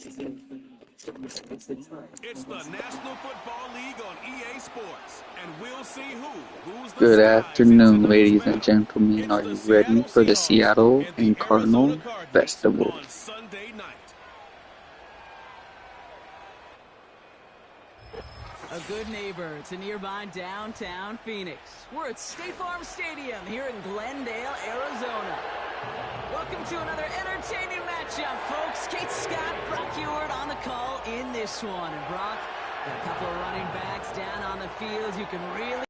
It's the National Football League on EA Sports, and we'll see who's the Good skies into afternoon, the ladies and spell. gentlemen. It's Are the you ready Seattle for the Seahawks Seattle and and the Arizona Cardinal Cardinals Festival? on Sunday night. A good neighbor to nearby downtown Phoenix. We're at State Farm Stadium here in Glendale, Arizona. Welcome to another entertaining matchup, folks. Kate Scott, Brock Ewart on the call in this one. And Brock, got a couple of running backs down on the field. You can really...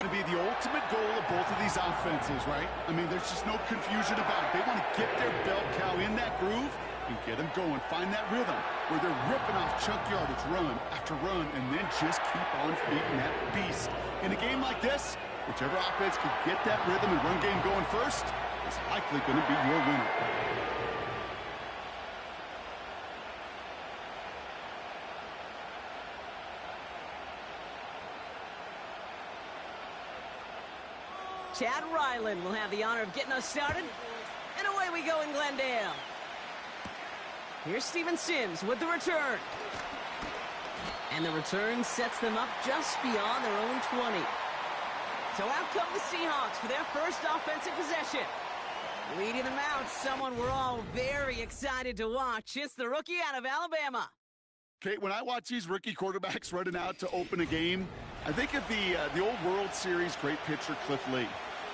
To be the ultimate goal of both of these offenses, right? I mean, there's just no confusion about it. They want to get their bell cow in that groove and get them going. Find that rhythm where they're ripping off chunk yardage, run after run, and then just keep on feeding that beast. In a game like this, whichever offense can get that rhythm and run game going first is likely going to be your winner. Chad Ryland will have the honor of getting us started. And away we go in Glendale. Here's Steven Sims with the return. And the return sets them up just beyond their own 20. So out come the Seahawks for their first offensive possession. Leading them out, someone we're all very excited to watch. It's the rookie out of Alabama. Kate, when I watch these rookie quarterbacks running out to open a game, I think of the old World Series great pitcher Cliff Lee.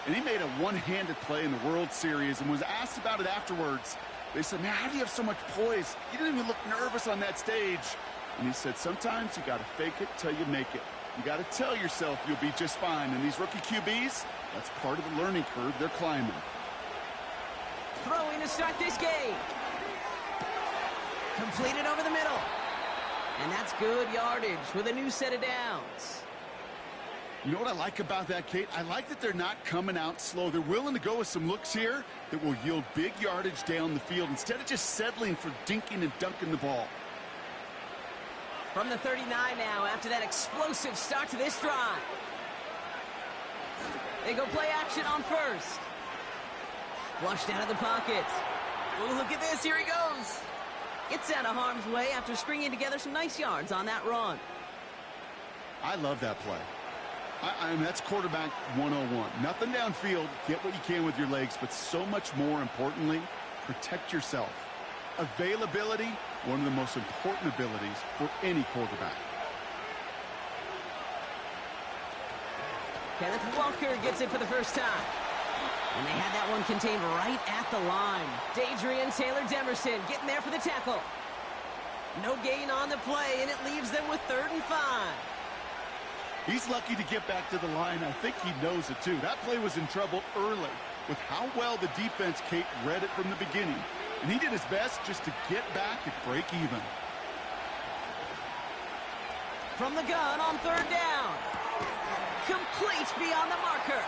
And he made a one-handed play in the World Series and was asked about it afterwards. They said, man, how do you have so much poise? You didn't even look nervous on that stage. And he said, sometimes you got to fake it till you make it. You got to tell yourself you'll be just fine. And these rookie QBs, that's part of the learning curve they're climbing. Throwing to start this game. Completed over the middle. And that's good yardage with a new set of downs. You know what I like about that, Kate? I like that they're not coming out slow. They're willing to go with some looks here that will yield big yardage down the field instead of just settling for dinking and dunking the ball. From the 39 now after that explosive start to this drive. They go play action on first. Flushed out of the pocket. Oh, look at this. Here he goes. Gets out of harm's way after stringing together some nice yards on that run. I love that play. I mean, that's quarterback 101. Nothing downfield. Get what you can with your legs, but so much more importantly, protect yourself. Availability, one of the most important abilities for any quarterback. Kenneth Walker gets it for the first time. And they had that one contained right at the line. Dadrian Taylor-Demerson getting there for the tackle. No gain on the play, and it leaves them with 3rd and 5. He's lucky to get back to the line. I think he knows it, too. That play was in trouble early with how well the defense, Kate, read it from the beginning. And he did his best just to get back and break even. From the gun on 3rd down. Complete beyond the marker.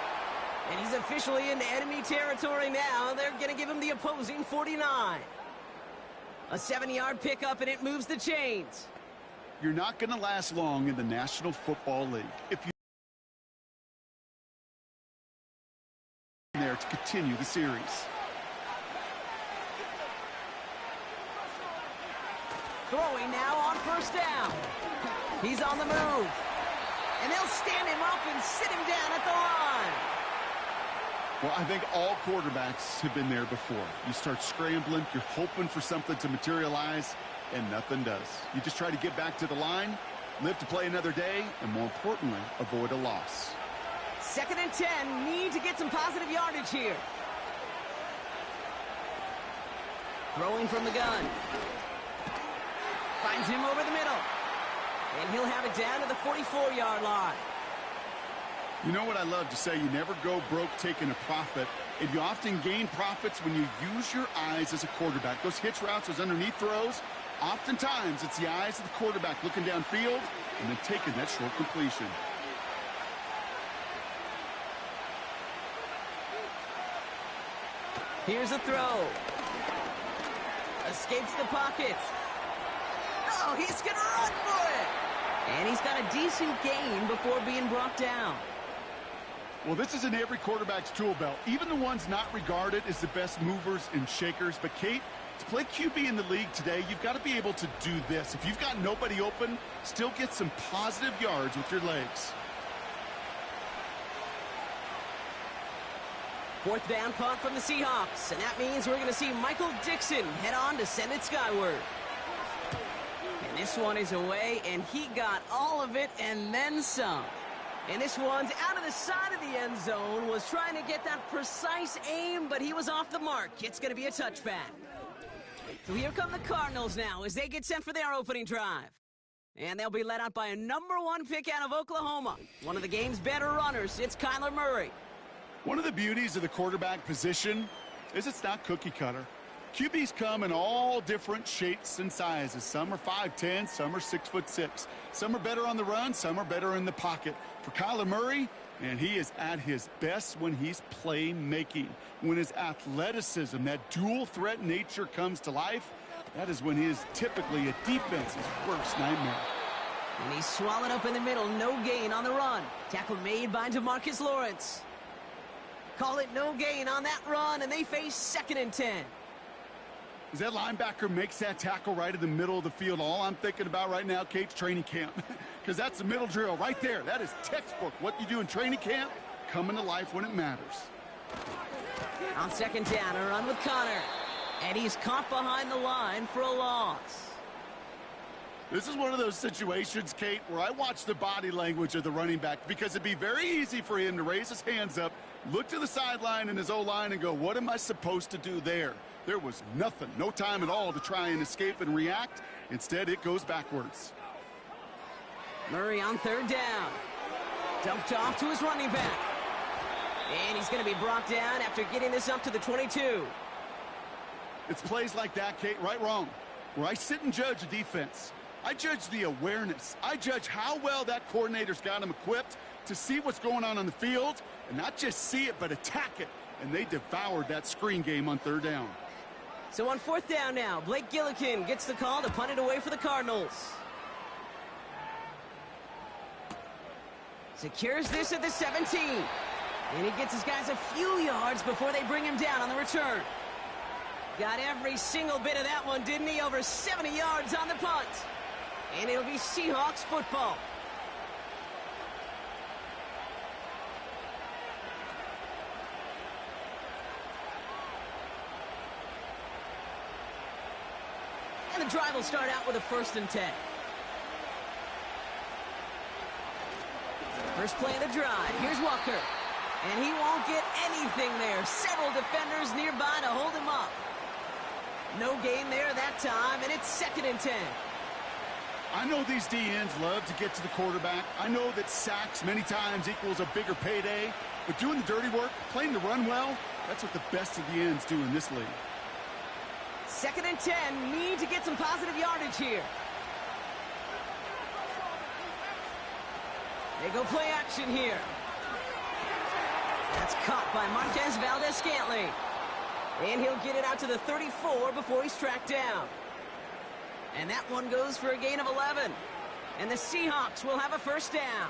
And he's officially into enemy territory now. They're going to give him the opposing 49. A 7-yard pickup, and it moves the chains. You're not going to last long in the National Football League if you there to continue the series. Throwing now on 1st down. He's on the move. And they'll stand him up and sit him down at the line. Well, I think all quarterbacks have been there before. You start scrambling, you're hoping for something to materialize, and nothing does. You just try to get back to the line, live to play another day, and more importantly, avoid a loss. 2nd and 10, need to get some positive yardage here. Throwing from the gun. Finds him over the middle. And he'll have it down to the 44-yard line. You know what I love to say? You never go broke taking a profit. And you often gain profits when you use your eyes as a quarterback. Those hitch routes, those underneath throws, oftentimes it's the eyes of the quarterback looking downfield and then taking that short completion. Here's a throw. Escapes the pocket. Oh, he's going to run for it. And he's got a decent gain before being brought down. Well, this is in every quarterback's tool belt, even the ones not regarded as the best movers and shakers. But, Kate, to play QB in the league today, you've got to be able to do this. If you've got nobody open, still get some positive yards with your legs. Fourth down punt from the Seahawks, and that means we're going to see Michael Dixon head on to send it skyward. And this one is away, and he got all of it and then some. And this one's out of the side of the end zone, was trying to get that precise aim, but he was off the mark. It's going to be a touchback. So here come the Cardinals now as they get sent for their opening drive. And they'll be led out by a #1 pick out of Oklahoma. One of the game's better runners, it's Kyler Murray. One of the beauties of the quarterback position is it's not cookie cutter. QBs come in all different shapes and sizes. Some are 5'10", some are 6'6". Some are better on the run, some are better in the pocket. For Kyler Murray, and he is at his best when he's playmaking. When his athleticism, that dual threat nature comes to life, that is when he is typically a defense's worst nightmare. And he's swallowed up in the middle, no gain on the run. Tackle made by DeMarcus Lawrence. Call it no gain on that run, and they face 2nd and 10. As that linebacker makes that tackle right in the middle of the field, all I'm thinking about right now, Kate's training camp. Because that's the middle drill right there. That is textbook. What you do in training camp, coming to life when it matters. On 2nd down, a run with Connor. And he's caught behind the line for a loss. This is one of those situations, Kate, where I watch the body language of the running back, because it'd be very easy for him to raise his hands up, look to the sideline in his O-line and go, what am I supposed to do there? There was nothing, no time at all to try and escape and react. Instead, it goes backwards. Murray on 3rd down. Dumped off to his running back. And he's going to be brought down after getting this up to the 22. It's plays like that, Kate, right, wrong, where I sit and judge a defense. I judge the awareness. I judge how well that coordinator's got him equipped to see what's going on the field, and not just see it, but attack it. And they devoured that screen game on 3rd down. So on 4th down now, Blake Gillikin gets the call to punt it away for the Cardinals. Secures this at the 17. And he gets his guys a few yards before they bring him down on the return. Got every single bit of that one, didn't he? Over 70 yards on the punt. And it'll be Seahawks football. And the drive will start out with a 1st and 10. First play of the drive. Here's Walker. And he won't get anything there. Several defenders nearby to hold him up. No gain there that time, and it's 2nd and 10. I know these DNs love to get to the quarterback. I know that sacks many times equals a bigger payday. But doing the dirty work, playing the run well, that's what the best of the ends do in this league. 2nd and 10, need to get some positive yardage here. They go play action here. That's caught by Marquez Valdez-Scantling. And he'll get it out to the 34 before he's tracked down. And that one goes for a gain of 11. And the Seahawks will have a 1st down.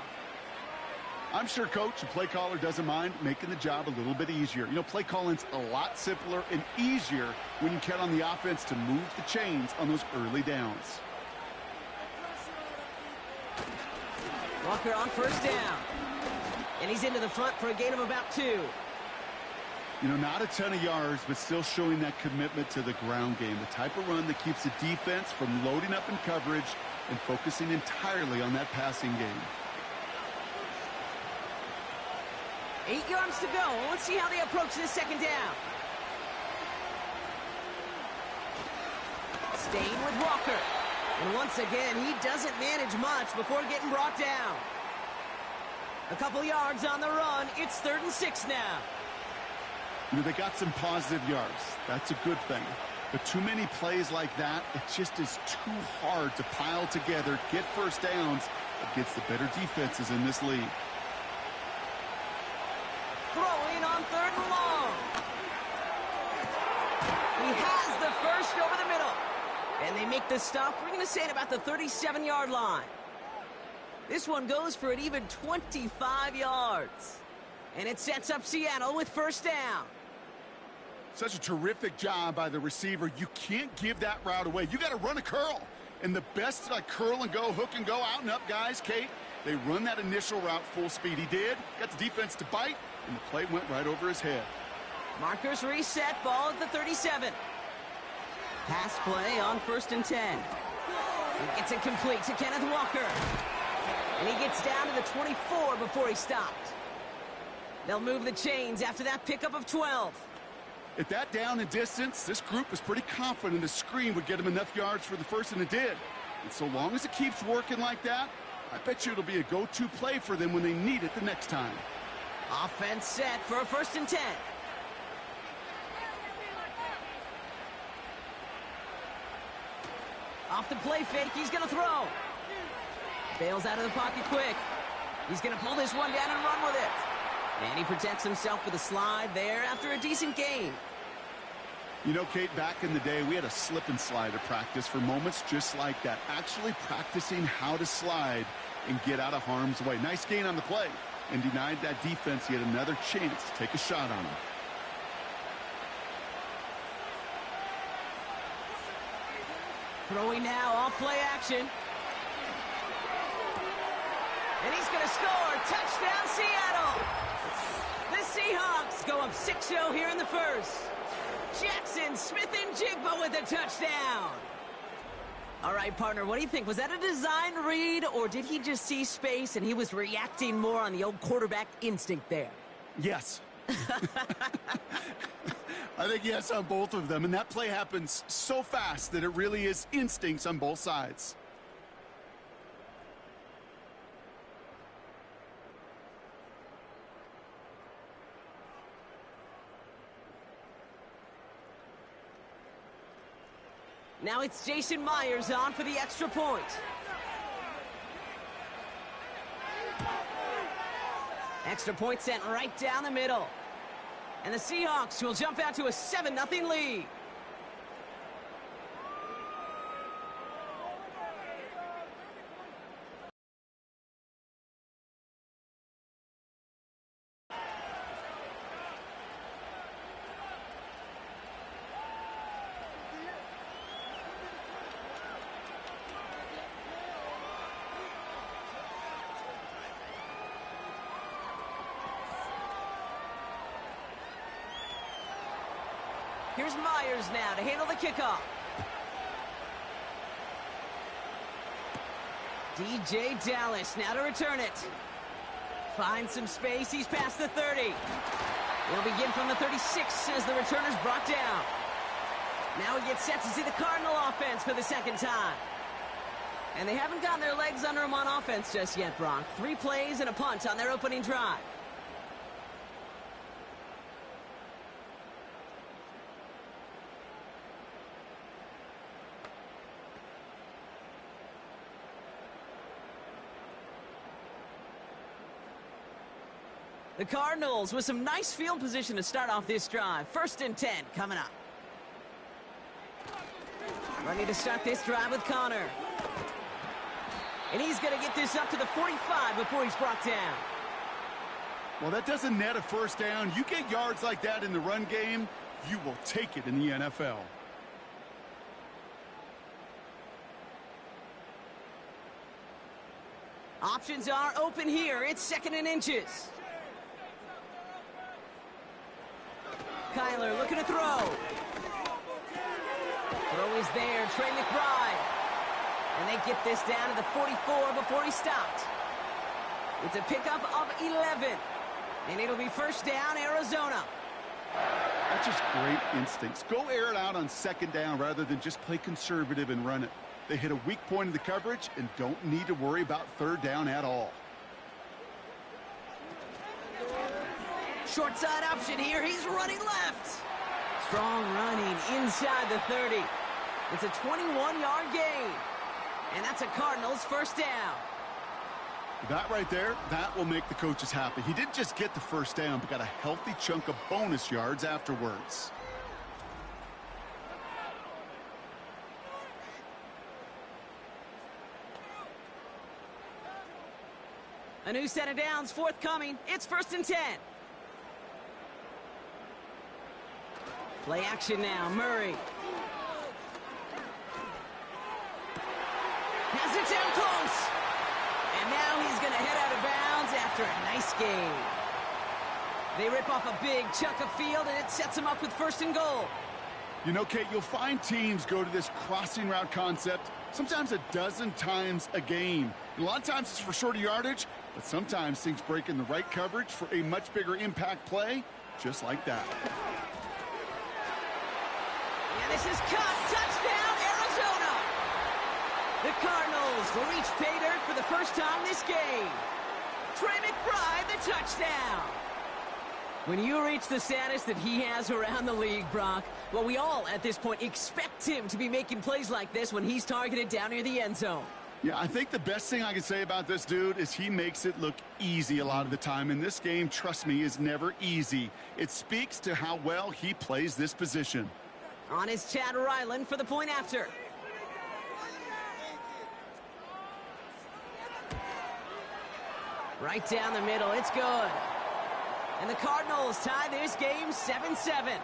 I'm sure coach and play caller doesn't mind making the job a little bit easier. You know, play calling's a lot simpler and easier when you count on the offense to move the chains on those early downs. Walker on 1st down. And he's into the front for a gain of about 2. You know, not a ton of yards, but still showing that commitment to the ground game. The type of run that keeps the defense from loading up in coverage and focusing entirely on that passing game. 8 yards to go. Let's see how they approach this 2nd down. Staying with Walker. And once again, he doesn't manage much before getting brought down. A couple yards on the run. It's 3rd and 6 now. You know, they got some positive yards. That's a good thing. But too many plays like that, it just is too hard to pile together, get 1st downs against the better defenses in this league. Throwing on 3rd and long. He has the 1st over the middle. And they make the stop, we're going to say, at about the 37-yard line. This one goes for an even 25 yards. And it sets up Seattle with first down. Such a terrific job by the receiver. You can't give that route away. You got to run a curl. And the best curl and go, hook and go, out and up guys, Kate, they run that initial route full speed. He did. Got the defense to bite, and the play went right over his head. Markers reset, ball at the 37. Pass play on 1st and 10. He gets it complete to Kenneth Walker. And he gets down to the 24 before he stopped. They'll move the chains after that pickup of 12. At that down and distance, this group was pretty confident a screen would get him enough yards for the first, and it did. And so long as it keeps working like that, I bet you it'll be a go-to play for them when they need it the next time. Offense set for a 1st and 10. Off the play fake, he's going to throw. Bails out of the pocket quick. He's going to pull this one down and run with it. And he protects himself with a slide there after a decent gain. You know, Kate, back in the day, we had a slip and slide at practice for moments just like that. Actually practicing how to slide and get out of harm's way. Nice gain on the play, and denied that defense yet another chance to take a shot on him. Throwing now, off play action. And he's going to score. Touchdown, Seattle. The Seahawks go up 6-0 here in the first. Jackson Smith-Njigba with a touchdown. All right, partner, what do you think? Was that a design read, or did he just see space and he was reacting more on the old quarterback instinct there? Yes. I think yes on both of them, and that play happens so fast that it really is instincts on both sides. Now it's Jason Myers on for the extra point. Extra point sent right down the middle. And the Seahawks will jump out to a 7-0 lead. Here's Myers now to handle the kickoff. DJ Dallas now to return it. Finds some space. He's past the 30. He'll begin from the 36 as the returner's brought down. Now he gets set to see the Cardinal offense for the second time. And they haven't gotten their legs under him on offense just yet, Brock. 3 plays and a punt on their opening drive. The Cardinals with some nice field position to start off this drive. 1st and 10 coming up. Ready to start this drive with Connor. And he's going to get this up to the 45 before he's brought down. Well, that doesn't net a first down. You get yards like that in the run game, you will take it in the NFL. Options are open here. It's 2nd and inches. Kyler looking to throw. Throw is there. Trey McBride. And they get this down to the 44 before he stopped. It's a pickup of 11. And it'll be first down, Arizona. That's just great instincts. Go air it out on 2nd down rather than just play conservative and run it. They hit a weak point in the coverage and don't need to worry about 3rd down at all. Short side option here. He's running left. Strong running inside the 30. It's a 21-yard gain. And that's a Cardinals first down. That right there, that will make the coaches happy. He didn't just get the first down, but got a healthy chunk of bonus yards afterwards. A new set of downs forthcoming. It's 1st and 10. Play action now, Murray. Has it down close. And now he's going to head out of bounds after a nice game. They rip off a big chunk of field, and it sets them up with 1st and goal. You know, Kate, you'll find teams go to this crossing route concept sometimes a dozen times a game. And a lot of times it's for shorter yardage, but sometimes things break in the right coverage for a much bigger impact play, just like that. And this is caught. Touchdown, Arizona! The Cardinals will reach pay dirt for the first time this game. Trey McBride, the touchdown. When you reach the status that he has around the league, Brock, well, we all at this point expect him to be making plays like this when he's targeted down near the end zone. Yeah, I think the best thing I can say about this dude is he makes it look easy a lot of the time. And this game, trust me, is never easy. It speaks to how well he plays this position. On is Chad Ryland for the point after. Right down the middle, it's good. And the Cardinals tie this game 7-7.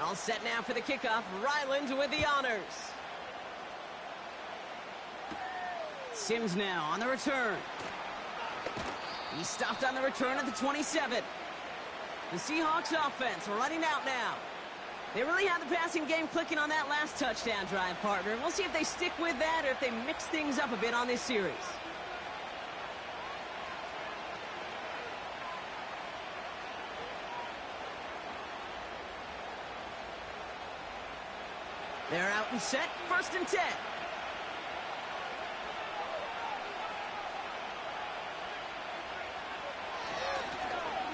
All set now for the kickoff. Ryland with the honors. Sims now on the return. He stopped on the return at the 27. The Seahawks offense running out now. They really had the passing game clicking on that last touchdown drive, partner. We'll see if they stick with that or if they mix things up a bit on this series. They're out and set. 1st and 10.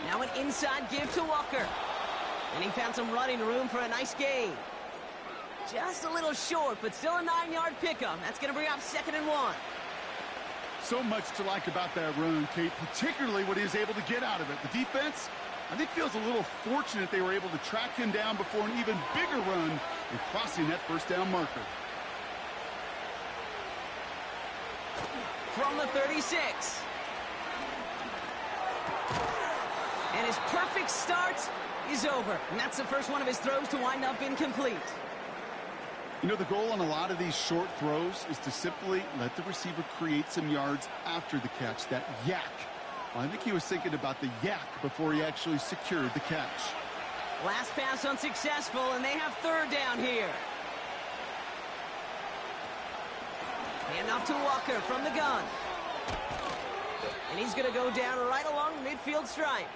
Now an inside give to Walker. And he found some running room for a nice gain. Just a little short, but still a 9-yard pickup. That's going to bring up 2nd and 1. So much to like about that run, Kate, particularly what he was able to get out of it. The defense, I think, feels a little fortunate they were able to track him down before an even bigger run and crossing that 1st down marker. From the 36. And his perfect start is over. And that's the first one of his throws to wind up incomplete. You know, the goal on a lot of these short throws is to simply let the receiver create some yards after the catch, that yak. Well, I think he was thinking about the yak before he actually secured the catch. Last pass unsuccessful, and they have 3rd down here. Hand off to Walker from the gun. And he's going to go down right along the midfield stripe.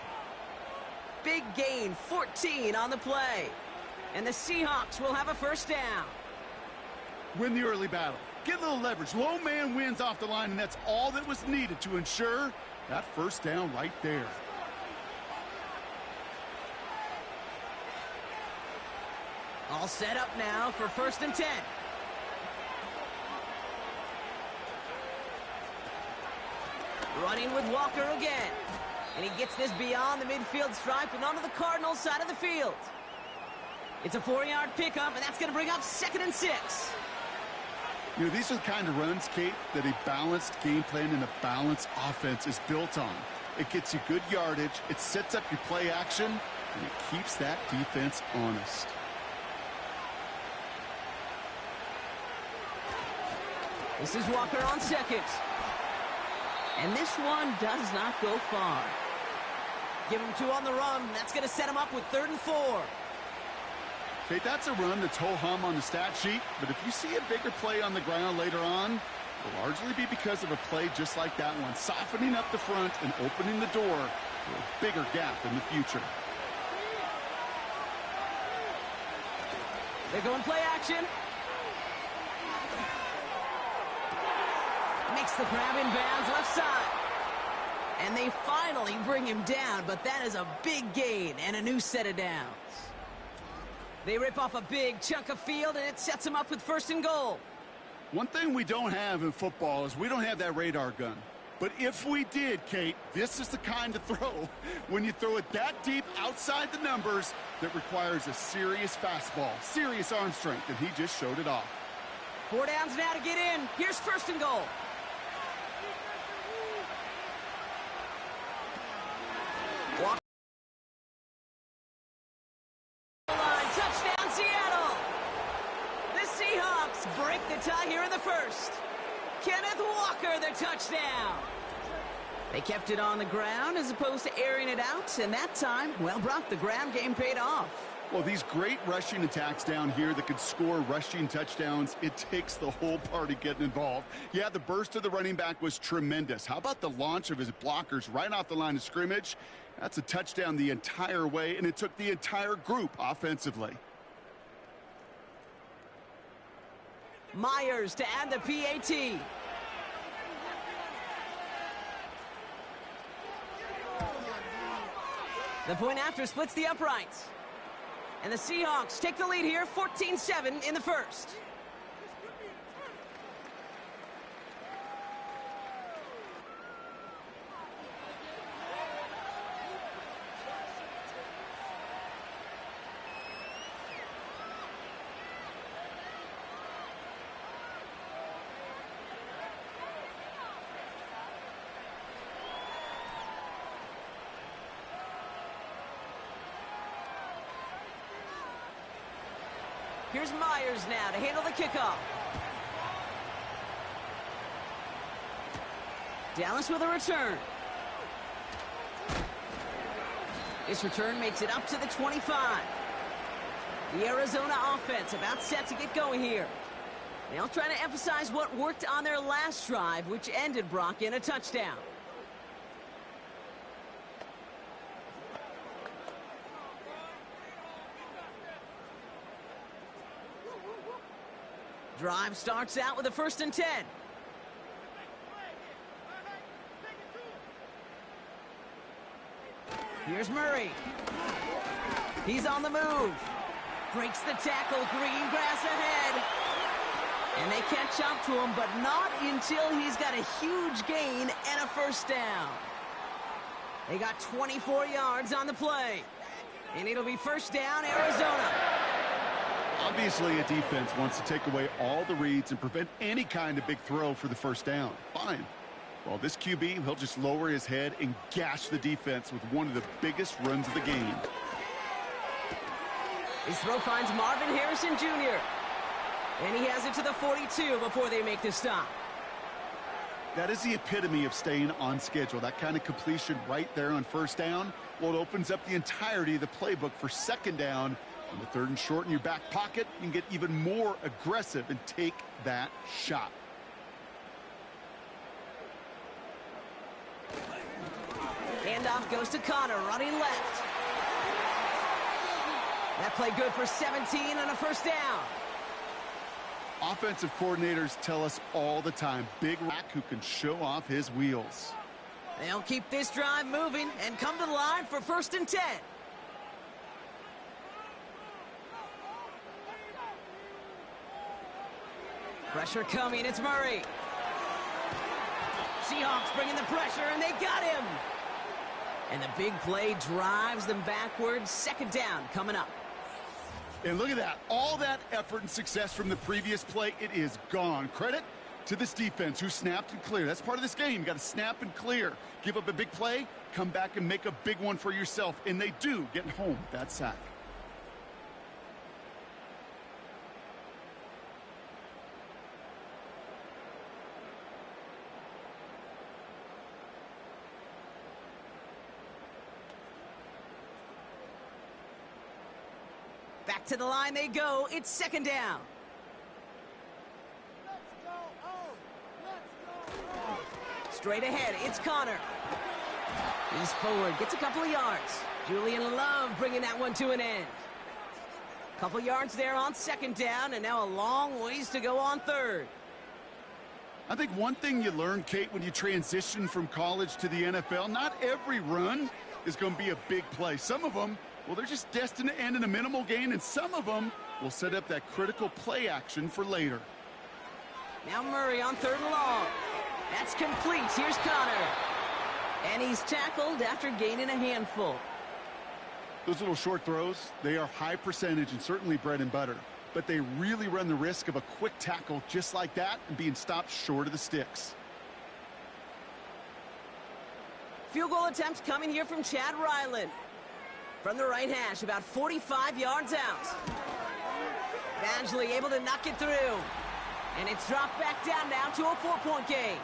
Big gain, 14 on the play. And the Seahawks will have a 1st down. Win the early battle. Get a little leverage. Low man wins off the line, and that's all that was needed to ensure that 1st down right there. All set up now for 1st and 10. Running with Walker again. And he gets this beyond the midfield stripe and onto the Cardinals side of the field. It's a 4-yard pickup, and that's going to bring up 2nd and 6. You know, these are the kind of runs, Kate, that a balanced game plan and a balanced offense is built on. It gets you good yardage, it sets up your play action, and it keeps that defense honest. This is Walker on 2nd. And this one does not go far. Give him 2 on the run. That's going to set him up with 3rd and 4. Okay, that's a run that's ho-hum on the stat sheet, but if you see a bigger play on the ground later on, it'll largely be because of a play just like that one, softening up the front and opening the door for a bigger gap in the future. They're going play action. Makes the grab in bounds left side. And they finally bring him down, but that is a big gain and a new set of downs. They rip off a big chunk of field, and it sets him up with 1st and goal. One thing we don't have in football is we don't have that radar gun. But if we did, Kate, this is the kind of throw, when you throw it that deep outside the numbers, that requires a serious fastball, serious arm strength, and he just showed it off. 4 downs now to get in. Here's first and goal. Walk. Touchdown, Seattle. The Seahawks break the tie here in the first. Kenneth Walker, the touchdown. They kept it on the ground as opposed to airing it out, and that time, well, Brock, the ground game paid off. Well, these great rushing attacks down here that could score rushing touchdowns, it takes the whole party getting involved. Yeah, the burst of the running back was tremendous. How about the launch of his blockers right off the line of scrimmage? That's a touchdown the entire way, and it took the entire group offensively. Myers to add the PAT. The point after splits the uprights. And the Seahawks take the lead here, 14-7 in the first. Here's Myers now to handle the kickoff. Dallas with a return. This return makes it up to the 25. The Arizona offense about set to get going here. They'll try to emphasize what worked on their last drive, which ended, Brock, in a touchdown. Drive starts out with a 1st and 10. Here's Murray. He's on the move. Breaks the tackle. Green grass ahead. And they catch up to him, but not until he's got a huge gain and a 1st down. They got 24 yards on the play. And it'll be 1st down, Arizona. Obviously, a defense wants to take away all the reads and prevent any kind of big throw for the 1st down. Fine. Well, this QB, he'll just lower his head and gash the defense with one of the biggest runs of the game. His throw finds Marvin Harrison Jr. And he has it to the 42 before they make the stop. That is the epitome of staying on schedule. That kind of completion right there on 1st down. Well, it opens up the entirety of the playbook for 2nd down. On the 3rd and short in your back pocket, you can get even more aggressive and take that shot. Handoff goes to Connor, running left. That play good for 17 and a 1st down. Offensive coordinators tell us all the time, big back who can show off his wheels. They'll keep this drive moving and come to the line for 1st and 10. Pressure coming, it's Murray. Seahawks bringing the pressure, and they got him. And the big play drives them backwards. 2nd down coming up. And look at that. All that effort and success from the previous play, it is gone. Credit to this defense who snapped and cleared. That's part of this game. You got to snap and clear. Give up a big play, come back and make a big one for yourself. And they do, getting home with that sack. Back to the line they go. It's 2nd down. Straight ahead, it's Connor. He's forward, gets a couple of yards. Julian Love bringing that one to an end. Couple yards there on 2nd down, and now a long ways to go on 3rd. I think one thing you learn, Kate, when you transition from college to the NFL, not every run is going to be a big play. Some of them, well, they're just destined to end in a minimal gain, and some of them will set up that critical play action for later. Now Murray on 3rd and long. That's complete. Here's Connor. And he's tackled after gaining a handful. Those little short throws, they are high percentage and certainly bread and butter. But they really run the risk of a quick tackle just like that and being stopped short of the sticks. Field goal attempts coming here from Chad Ryland. From the right hash, about 45 yards out. Badgley able to knock it through. And it's dropped back down now to a 4-point game.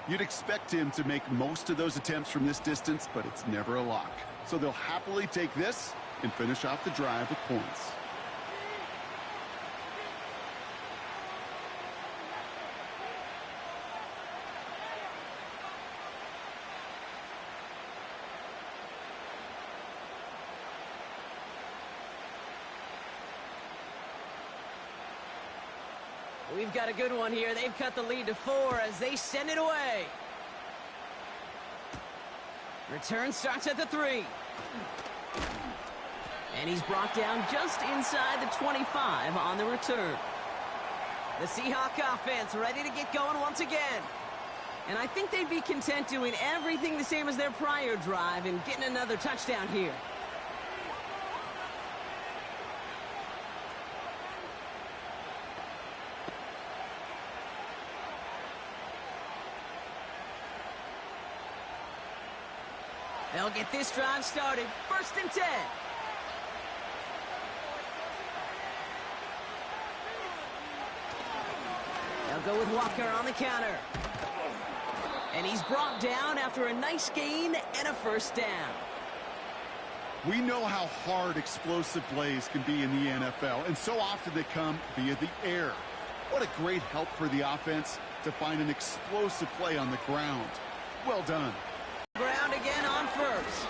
You'd expect him to make most of those attempts from this distance, but it's never a lock. So they'll happily take this and finish off the drive with points. We've got a good one here. They've cut the lead to 4 as they send it away. Return starts at the 3. And he's brought down just inside the 25 on the return. The Seahawks offense ready to get going once again. And I think they'd be content doing everything the same as their prior drive and getting another touchdown here. They'll get this drive started. 1st and 10. They'll go with Walker on the counter. And he's brought down after a nice gain and a 1st down. We know how hard explosive plays can be in the NFL, and so often they come via the air. What a great help for the offense to find an explosive play on the ground. Well done. Ground again on 1st.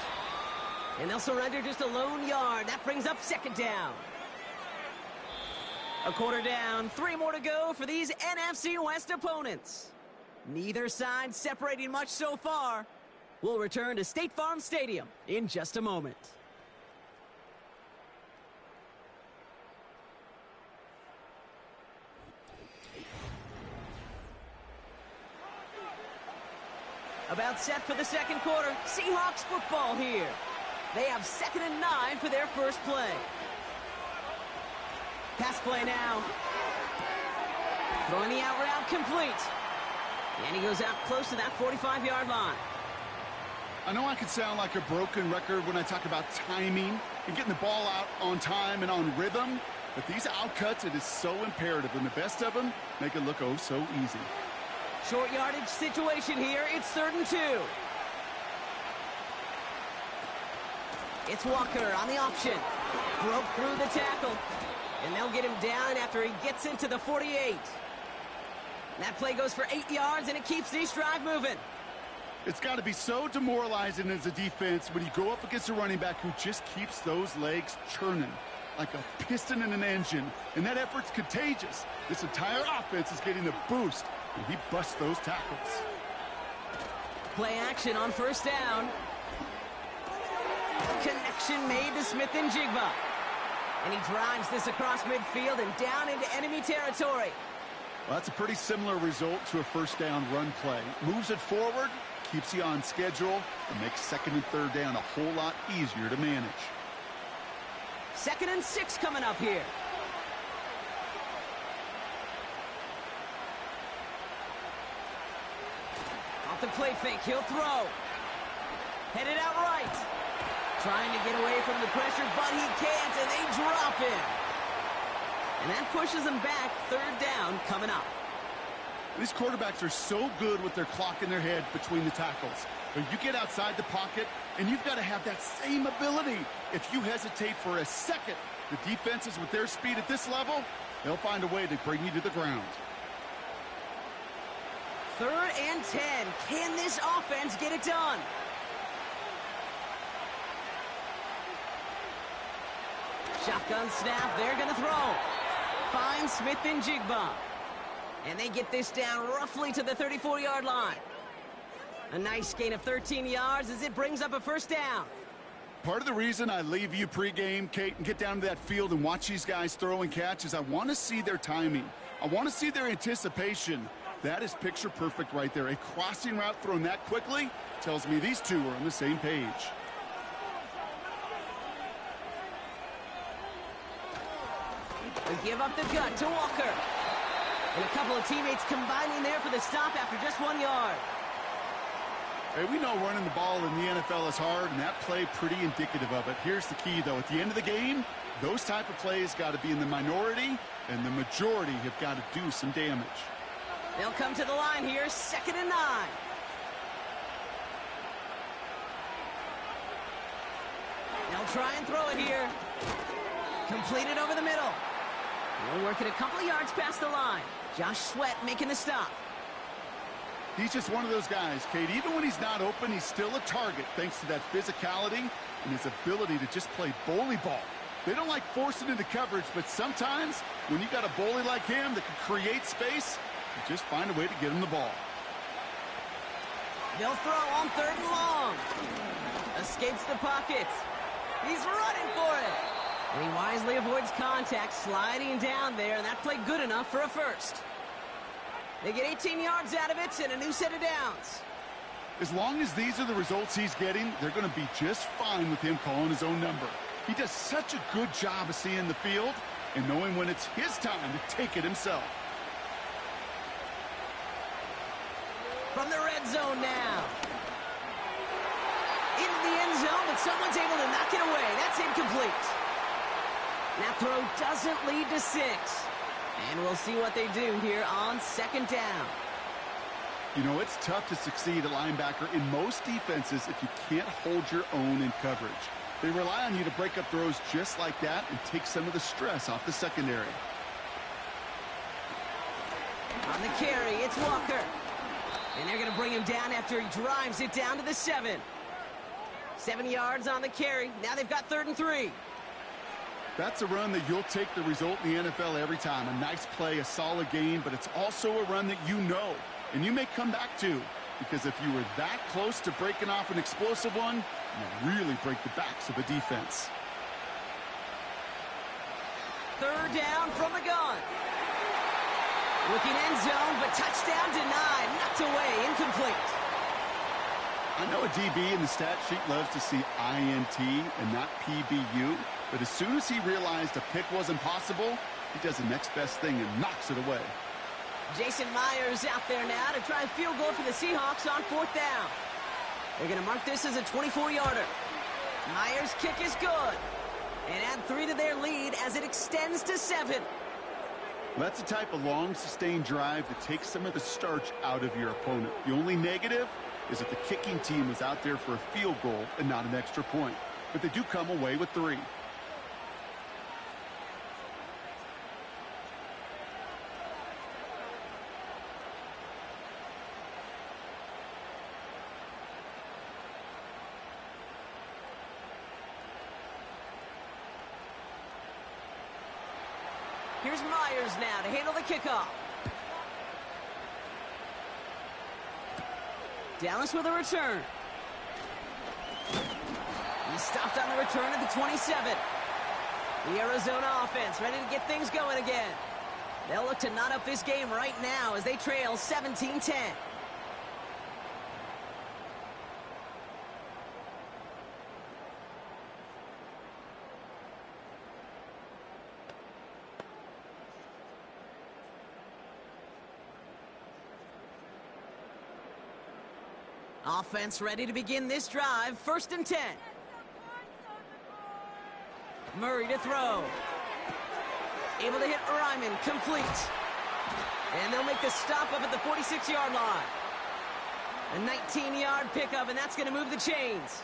And they'll surrender just a lone yard. That brings up 2nd down. A quarter down, 3 more to go for these NFC West opponents. Neither side separating much so far. We'll return to State Farm Stadium in just a moment. About set for the 2nd quarter. Seahawks football here. They have 2nd and 9 for their first play. Pass play now. Throwing the out route complete. And he goes out close to that 45-yard line. I know I can sound like a broken record when I talk about timing and getting the ball out on time and on rhythm, but these outcuts, it is so imperative, and the best of them make it look oh so easy. Short yardage situation here. It's 3rd and 2. It's Walker on the option. Broke through the tackle. And they'll get him down after he gets into the 48. That play goes for 8 yards, and it keeps this drive moving. It's got to be so demoralizing as a defense when you go up against a running back who just keeps those legs churning like a piston in an engine, and that effort's contagious. This entire offense is getting a boost when he busts those tackles. Play action on 1st down. Connection made to Smith and Jigba. And he drives this across midfield and down into enemy territory. Well, that's a pretty similar result to a 1st down run play. Moves it forward, keeps you on schedule, and makes 2nd and 3rd down a whole lot easier to manage. 2nd and 6 coming up here. Off the play fake, he'll throw. Headed out right. Trying to get away from the pressure, but he can't, and they drop him. And that pushes him back. 3rd down coming up. These quarterbacks are so good with their clock in their head between the tackles. But you get outside the pocket, and you've got to have that same ability. If you hesitate for a second, the defenses with their speed at this level, they'll find a way to bring you to the ground. 3rd and 10. Can this offense get it done? Shotgun snap, they're going to throw. Finds Smith and Jigba. And they get this down roughly to the 34-yard line. A nice gain of 13 yards as it brings up a 1st down. Part of the reason I leave you pregame, Kate, and get down to that field and watch these guys throw and catch is I want to see their timing. I want to see their anticipation. That is picture perfect right there. A crossing route thrown that quickly tells me these two are on the same page. They give up the gut to Walker. And a couple of teammates combining there for the stop after just 1 yard. Hey, we know running the ball in the NFL is hard, and that play pretty indicative of it. Here's the key, though. At the end of the game, those type of plays got to be in the minority, and the majority have got to do some damage. They'll come to the line here, 2nd and 9. They'll try and throw it here. Completed over the middle. They'll work it a couple of yards past the line. Josh Sweat making the stop. He's just one of those guys, Kate. Even when he's not open, he's still a target thanks to that physicality and his ability to just play bully ball. They don't like forcing into coverage, but sometimes when you got a bully like him that can create space, you just find a way to get him the ball. They'll throw on 3rd and long. Escapes the pocket. He's running for it. And he wisely avoids contact, sliding down there, and that played good enough for a first. They get 18 yards out of it and a new set of downs. As long as these are the results he's getting, they're going to be just fine with him calling his own number. He does such a good job of seeing the field and knowing when it's his time to take it himself. From the red zone now. Into the end zone, but someone's able to knock it away. That's incomplete. That throw doesn't lead to 6. And we'll see what they do here on 2nd down. You know, it's tough to succeed at linebacker in most defenses if you can't hold your own in coverage. They rely on you to break up throws just like that and take some of the stress off the secondary. On the carry, it's Walker. And they're going to bring him down after he drives it down to the 7. 7 yards on the carry. Now they've got 3rd and 3. That's a run that you'll take the result in the NFL every time. A nice play, a solid game, but it's also a run that you know and you may come back to, because if you were that close to breaking off an explosive one, you really break the backs of a defense. 3rd down from the gun. Looking end zone, but touchdown denied. Knocked away, incomplete. I know a DB in the stat sheet loves to see INT and not PBU, but as soon as he realized a pick wasn't possible, he does the next best thing and knocks it away. Jason Myers out there now to try a field goal for the Seahawks on 4th down. They're going to mark this as a 24-yarder. Myers' kick is good. And add 3 to their lead as it extends to 7. That's the type of long, sustained drive that takes some of the starch out of your opponent. The only negative is that the kicking team is out there for a field goal and not an extra point. But they do come away with 3. Here's Myers now to handle the kickoff. Dallas with a return. He's stopped on the return at the 27. The Arizona offense ready to get things going again. They'll look to knot up this game right now as they trail 17-10. Offense ready to begin this drive. 1st and 10. Murray to throw. Able to hit Ryman. Complete. And they'll make the stop up at the 46-yard line. A 19-yard pickup, and that's going to move the chains.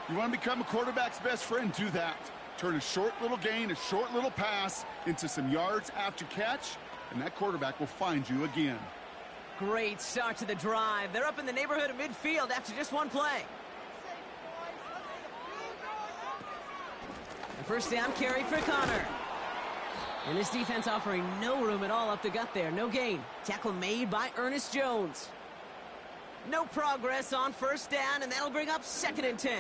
You want to become a quarterback's best friend? Do that. Turn a short little gain, a short little pass into some yards after catch, and that quarterback will find you again. Great start to the drive. They're up in the neighborhood of midfield after just 1 play. A 1st down carry for Connor. And this defense offering no room at all up the gut there. No gain. Tackle made by Ernest Jones. No progress on 1st down, and that'll bring up 2nd and 10.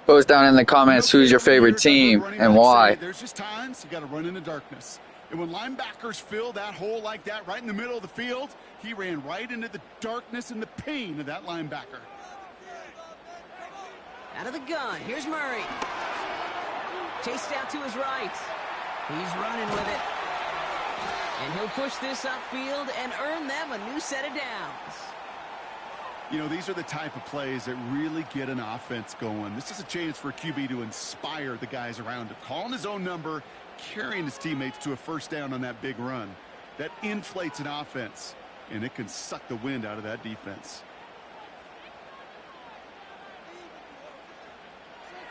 Post down in the comments who's your favorite team and why. There's just times you got to run in the darkness. And when linebackers fill that hole like that right in the middle of the field, he ran right into the darkness and the pain of that linebacker. Out of the gun, here's Murray. Chased out to his right. He's running with it. And he'll push this upfield and earn them a new set of downs. You know, these are the type of plays that really get an offense going. This is a chance for a QB to inspire the guys around him. Calling his own number, carrying his teammates to a first down on that big run. That inflates an offense, and it can suck the wind out of that defense.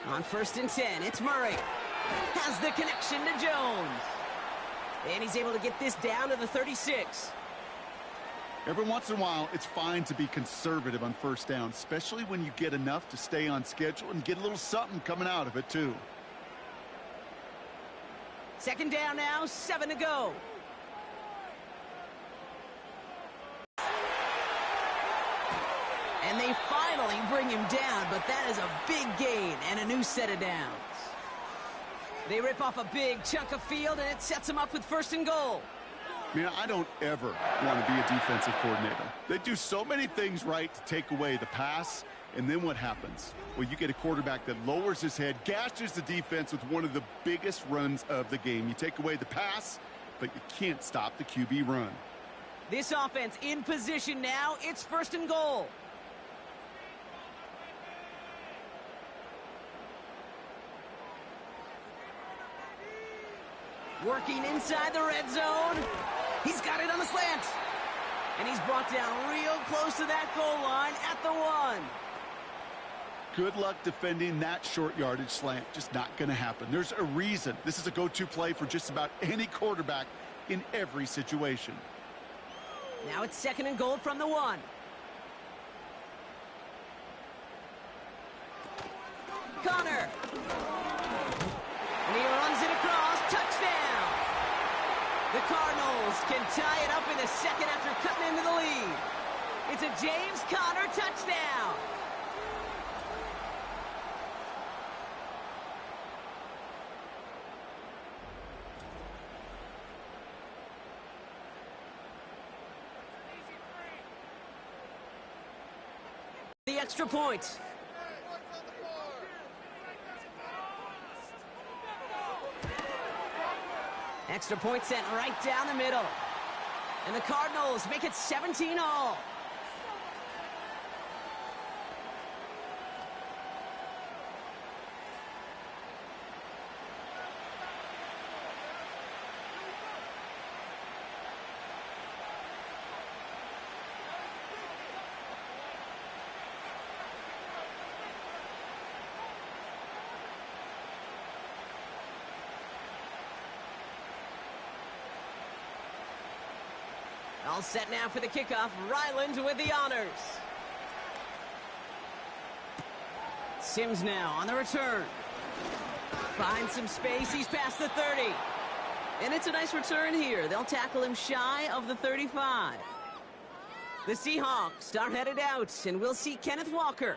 On 1st and 10, it's Murray. Has the connection to Jones. And he's able to get this down to the 36. Every once in a while, it's fine to be conservative on first down, especially when you get enough to stay on schedule and get a little something coming out of it, too. 2nd down now, 7 to go. And they finally bring him down, but that is a big gain and a new set of downs. They rip off a big chunk of field, and it sets them up with 1st and goal. Man, I don't ever want to be a defensive coordinator. They do so many things right to take away the pass, and then what happens? Well, you get a quarterback that lowers his head, gashes the defense with one of the biggest runs of the game. You take away the pass, but you can't stop the QB run. This offense in position now. It's 1st and goal. Working inside the red zone. He's got it on the slant. And he's brought down real close to that goal line at the 1. Good luck defending that short yardage slant. Just not going to happen. There's a reason this is a go-to play for just about any quarterback in every situation. Now it's 2nd and goal from the 1. Connor. And he runs it across. Touchdown. The Cardinals can tie it up in the 2nd after cutting into the lead. It's a James Conner touchdown. The extra point. Extra point sent right down the middle. And the Cardinals make it 17-all. All set now for the kickoff. Ryland with the honors. Sims now on the return. Finds some space. He's past the 30. And it's a nice return here. They'll tackle him shy of the 35. The Seahawks are headed out, and we'll see Kenneth Walker.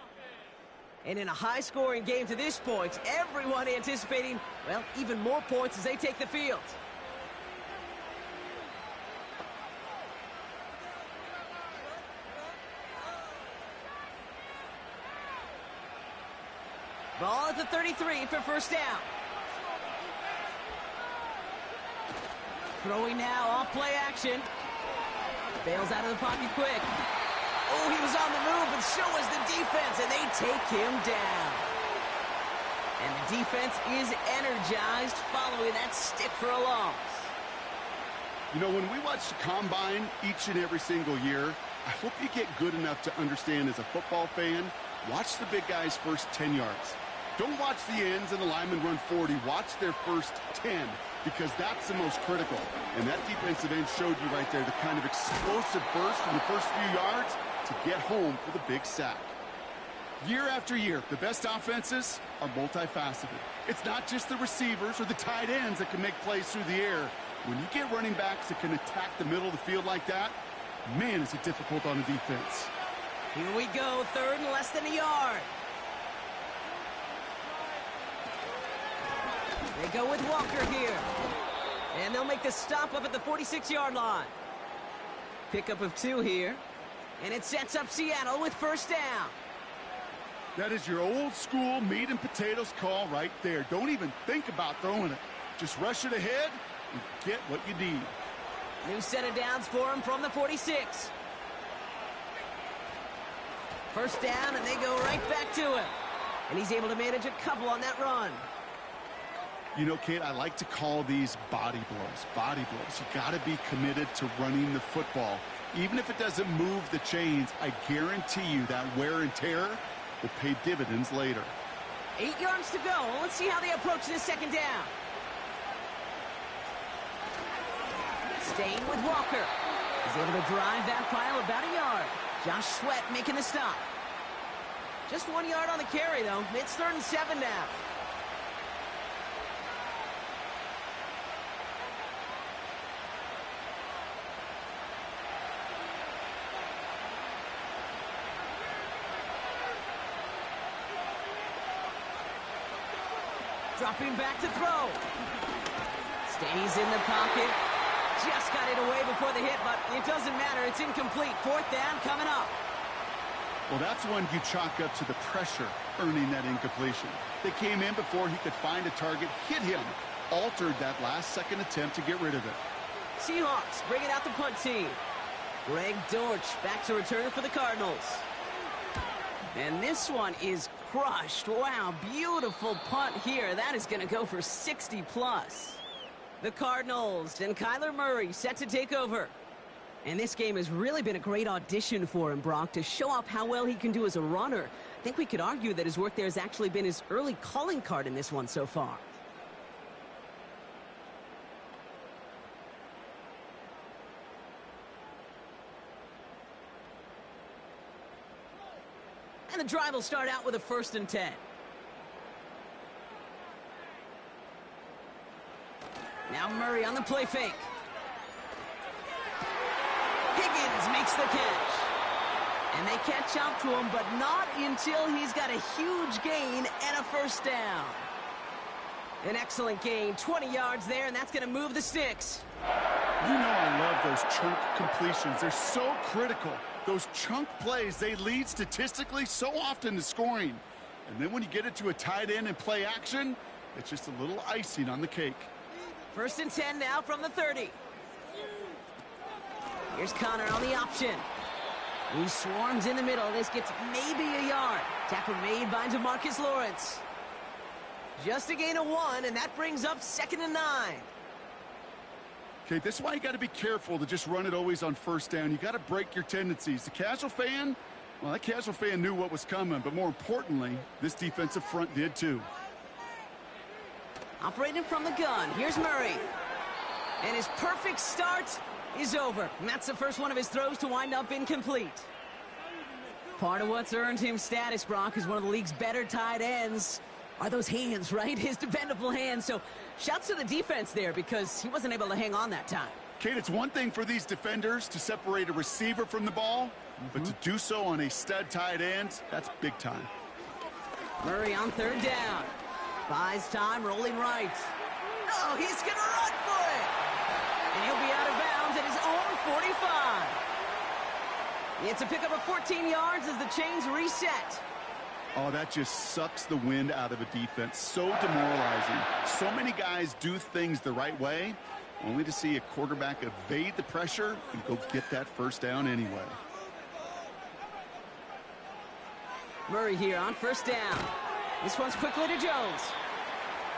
And in a high-scoring game to this point, everyone anticipating, well, even more points as they take the field. Ball at the 33 for 1st down. Throwing now off play action. Bails out of the pocket quick. Oh, he was on the move, but so was the defense, and they take him down. And the defense is energized following that stick for a loss. You know, when we watch the combine each and every single year, I hope you get good enough to understand as a football fan, watch the big guys' first 10 yards. Don't watch the ends and the linemen run 40. Watch their first 10, because that's the most critical. And that defensive end showed you right there the kind of explosive burst in the first few yards to get home for the big sack. Year after year, the best offenses are multifaceted. It's not just the receivers or the tight ends that can make plays through the air. When you get running backs that can attack the middle of the field like that, man, is it difficult on the defense. Here we go, 3rd and less than a yard. They go with Walker here. And they'll make the stop up at the 46-yard line. Pickup of 2 here. And it sets up Seattle with first down. That is your old school meat and potatoes call right there. Don't even think about throwing it. Just rush it ahead and get what you need. New set of downs for him from the 46. First down, and they go right back to him. And he's able to manage a couple on that run. You know, Kate, I like to call these body blows. Body blows. You got to be committed to running the football. Even if it doesn't move the chains, I guarantee you that wear and tear will pay dividends later. 8 yards to go. Let's see how they approach this second down. Staying with Walker. He's able to drive that pile about a yard. Josh Sweat making the stop. Just 1 yard on the carry, though. It's 3rd and 7 now. Dropping back to throw. Stays in the pocket. Just got it away before the hit, but it doesn't matter. It's incomplete. 4th down coming up. Well, that's one you chalk up to the pressure earning that incompletion. They came in before he could find a target, hit him, altered that last-second attempt to get rid of it. Seahawks bringing out the punt team. Greg Dortch back to return for the Cardinals. And this one is crushed. Wow, beautiful punt here. That is going to go for 60+. The Cardinals and Kyler Murray set to take over. And this game has really been a great audition for him, Brock, to show off how well he can do as a runner. I think we could argue that his work there has actually been his early calling card in this one so far. And the drive will start out with a 1st and 10. Now Murray on the play fake. Higgins makes the catch. And they catch up to him, but not until he's got a huge gain and a 1st down. An excellent gain, 20 yards there, and that's going to move the sticks. You know I love those chunk completions. They're so critical. Those chunk plays, they lead statistically so often to scoring. And then when you get it to a tight end and play action, it's just a little icing on the cake. 1st and 10 now from the 30. Here's Connor on the option. He swarms in the middle. This gets maybe a yard. Tackle made by DeMarcus Lawrence. Just a gain of 1, and that brings up 2nd and 9. Okay, this is why you got to be careful to just run it always on 1st down. You got to break your tendencies. The casual fan, well, that casual fan knew what was coming, but more importantly, this defensive front did too. Operating from the gun, here's Murray. And his perfect start is over. And that's the first one of his throws to wind up incomplete. Part of what's earned him status, Brock, is one of the league's better tight ends. Are those hands, right? His dependable hands. So shouts to the defense there because he wasn't able to hang on that time. Kate, it's one thing for these defenders to separate a receiver from the ball, but to do so on a stud tight end, that's big time. Murray on 3rd down. Buys time, rolling right. Oh, he's going to run for it. And he'll be out of bounds at his own 45. It's a pickup of 14 yards as the chains reset. Oh, that just sucks the wind out of a defense. So demoralizing. So many guys do things the right way, only to see a quarterback evade the pressure and go get that 1st down anyway. Murray here on 1st down. This one's quickly to Jones.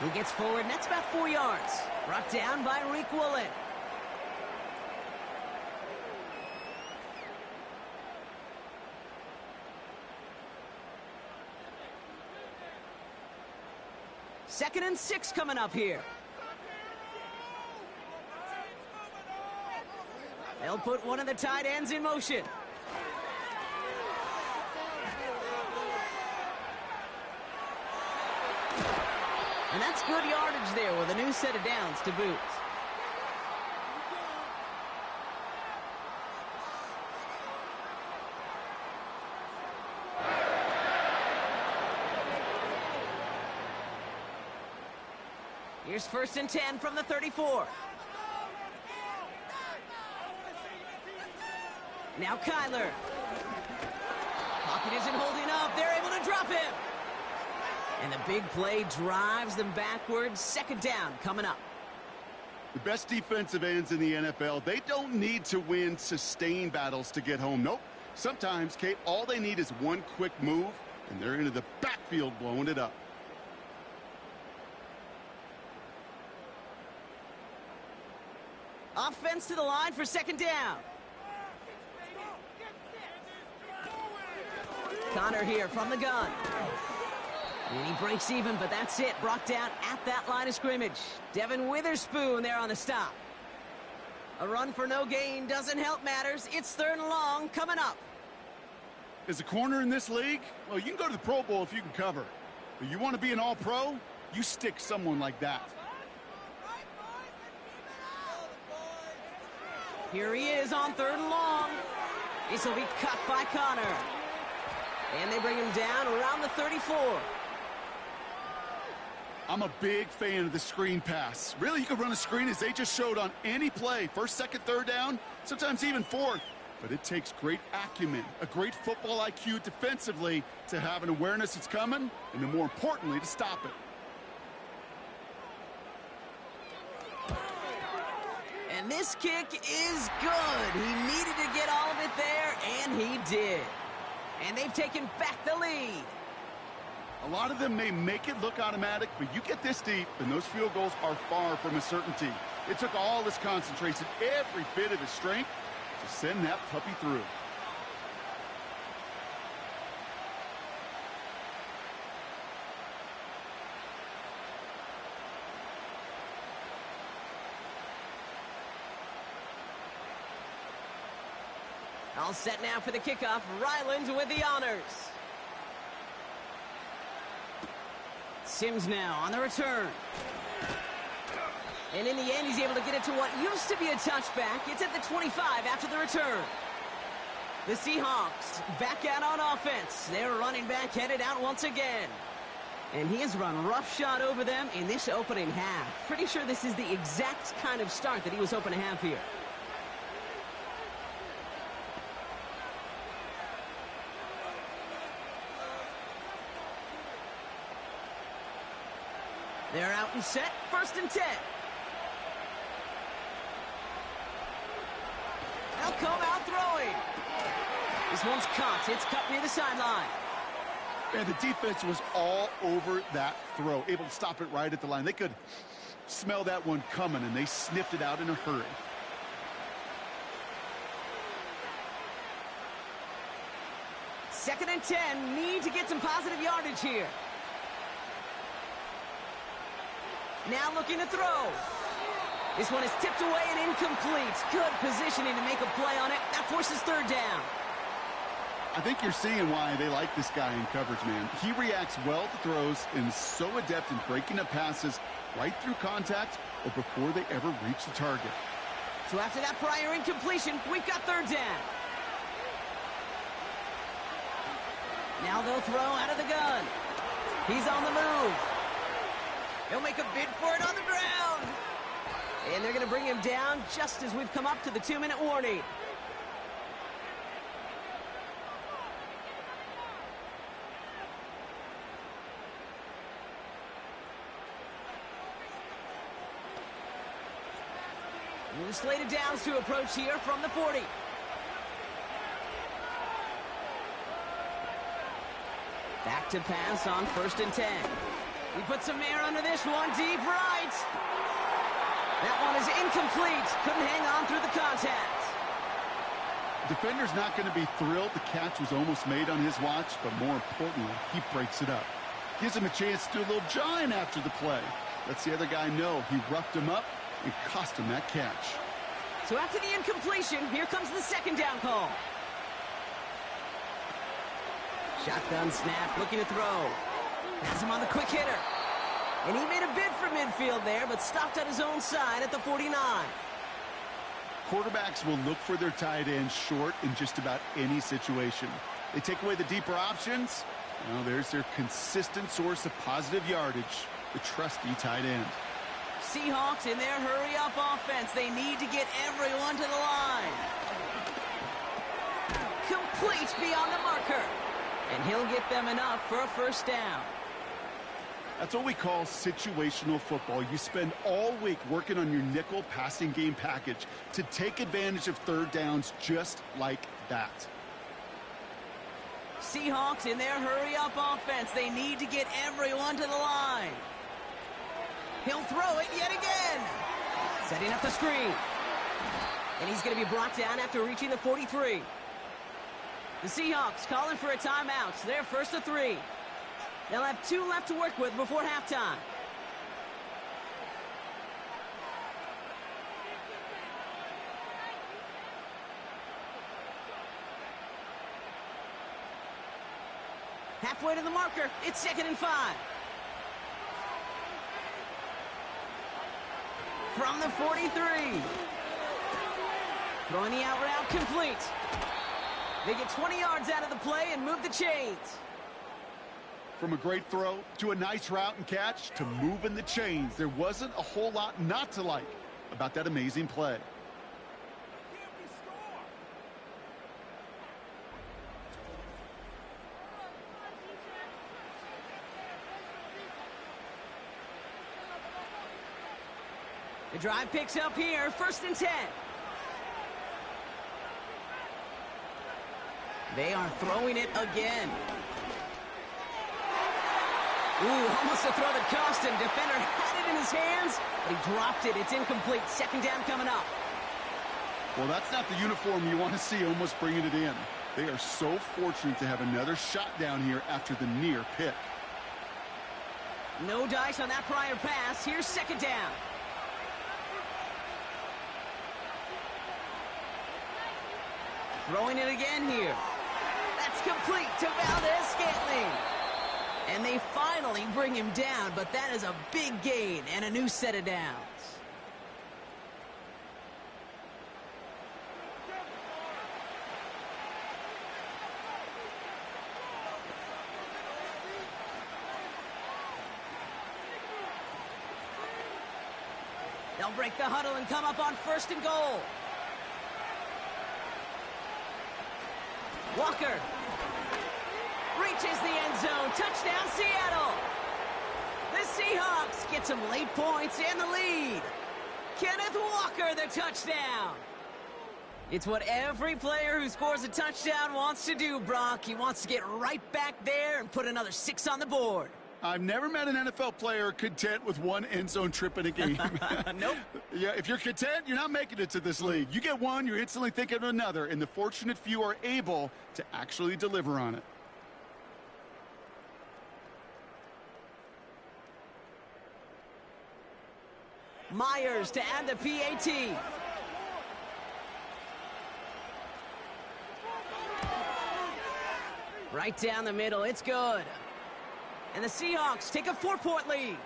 He gets forward, and that's about 4 yards. Brought down by Reek Woolen. Second and 6 coming up here. They'll put one of the tight ends in motion. And that's good yardage there with a new set of downs to boot. Here's 1st and 10 from the 34. Now Kyler. Pocket isn't holding up. They're able to drop him. And the big play drives them backwards. Second down coming up. The best defensive ends in the NFL, they don't need to win sustained battles to get home. Nope. Sometimes, Kate, all they need is one quick move, and they're into the backfield blowing it up. Offense to the line for second down. Connor here from the gun. And he breaks even, but that's it. Brought down at that line of scrimmage. Devin Witherspoon there on the stop. A run for no gain doesn't help matters. It's third and long coming up. As a corner in this league, well, you can go to the Pro Bowl if you can cover. But you want to be an all-pro? You stick someone like that. Here he is on third and long. This will be cut by Connor. And they bring him down around the 34. I'm a big fan of the screen pass. Really, you can run a screen as they just showed on any play. First, second, third down, sometimes even fourth. But it takes great acumen, a great football IQ defensively to have an awareness it's coming, and then more importantly, to stop it. And this kick is good. He needed to get all of it there, and he did. And they've taken back the lead. A lot of them may make it look automatic, but you get this deep, and those field goals are far from a certainty. It took all his concentration, every bit of his strength, to send that puppy through. All set now for the kickoff. Ryland with the honors. Sims now on the return. And in the end, he's able to get it to what used to be a touchback. It's at the 25 after the return. The Seahawks back out on offense. Their running back headed out once again. And he has run roughshod over them in this opening half. Pretty sure this is the exact kind of start that he was hoping to have here. They're out and set. First and 10. They'll come out throwing. This one's caught. It's cut near the sideline. And the defense was all over that throw, able to stop it right at the line. They could smell that one coming, and they sniffed it out in a hurry. Second and 10. Need to get some positive yardage here. Now looking to throw. This one is tipped away and incomplete. Good positioning to make a play on it. That forces third down. I think you're seeing why they like this guy in coverage, man. He reacts well to throws and is so adept in breaking up passes right through contact or before they ever reach the target. So after that prior incompletion, we've got third down. Now they'll throw out of the gun. He's on the move. He'll make a bid for it on the ground. And they're going to bring him down just as we've come up to the 2-minute warning. New slated downs to approach here from the 40. Back to pass on first and 10. He puts some air under this one, deep right. That one is incomplete. Couldn't hang on through the contact. Defender's not going to be thrilled the catch was almost made on his watch, but more importantly, he breaks it up. Gives him a chance to do a little jawing after the play. Lets the other guy know he roughed him up and cost him that catch. So after the incompletion, here comes the second down call. Shotgun snap, looking to throw. Has him on the quick hitter. And he made a bid for midfield there, but stopped at his own side at the 49. Quarterbacks will look for their tight end short in just about any situation. They take away the deeper options. Well, there's their consistent source of positive yardage, the trusty tight end. Seahawks in their hurry-up offense. They need to get everyone to the line. complete beyond the marker. And he'll get them enough for a first down. That's what we call situational football. You spend all week working on your nickel passing game package to take advantage of third downs just like that. Seahawks in their hurry-up offense. They need to get everyone to the line. He'll throw it yet again. Setting up the screen. And he's going to be brought down after reaching the 43. The Seahawks calling for a timeout. So they're first to 3. They'll have 2 left to work with before halftime. Halfway to the marker. It's 2nd and 5. From the 43. Throwing the out route complete. They get 20 yards out of the play and move the chains. From a great throw to a nice route and catch to moving the chains, there wasn't a whole lot not to like about that amazing play. The drive picks up here, 1st and 10. They are throwing it again. Ooh, almost a throw that cost him. Defender had it in his hands, but he dropped it. It's incomplete. 2nd down coming up. Well, that's not the uniform you want to see almost bringing it in. They are so fortunate to have another shot down here after the near pick. No dice on that prior pass. Here's 2nd down. Throwing it again here. That's complete to Valdez-Scantling. And they finally bring him down, but that is a big gain and a new set of downs. They'll break the huddle and come up on 1st and goal. Walker reaches the end zone. Touchdown, Seattle. The Seahawks get some late points and the lead. Kenneth Walker, the touchdown. It's what every player who scores a touchdown wants to do, Brock. He wants to get right back there and put another 6 on the board. I've never met an NFL player content with one end zone trip in a game. Nope. Yeah, if you're content, you're not making it to this league. You get one, you're instantly thinking of another, and the fortunate few are able to actually deliver on it. Myers to add the PAT. Right down the middle. It's good. And the Seahawks take a 4-point lead.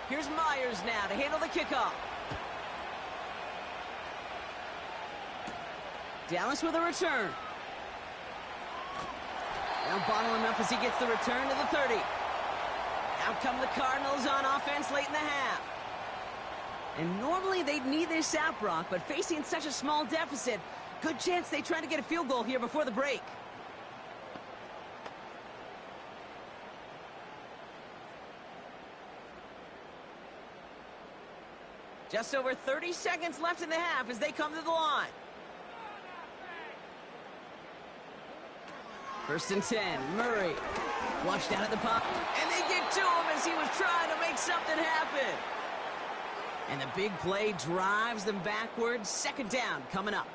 Here's Myers now to handle the kickoff. Dallas with a return. They'll bottle him up as he gets the return to the 30. Out come the Cardinals on offense late in the half. And normally they'd need this out, Brock, but facing such a small deficit, good chance they try to get a field goal here before the break. Just over 30 seconds left in the half as they come to the line. 1st and 10. Murray flushed out of the pocket. And they get to him as he was trying to make something happen. And the big play drives them backwards. 2nd down coming up.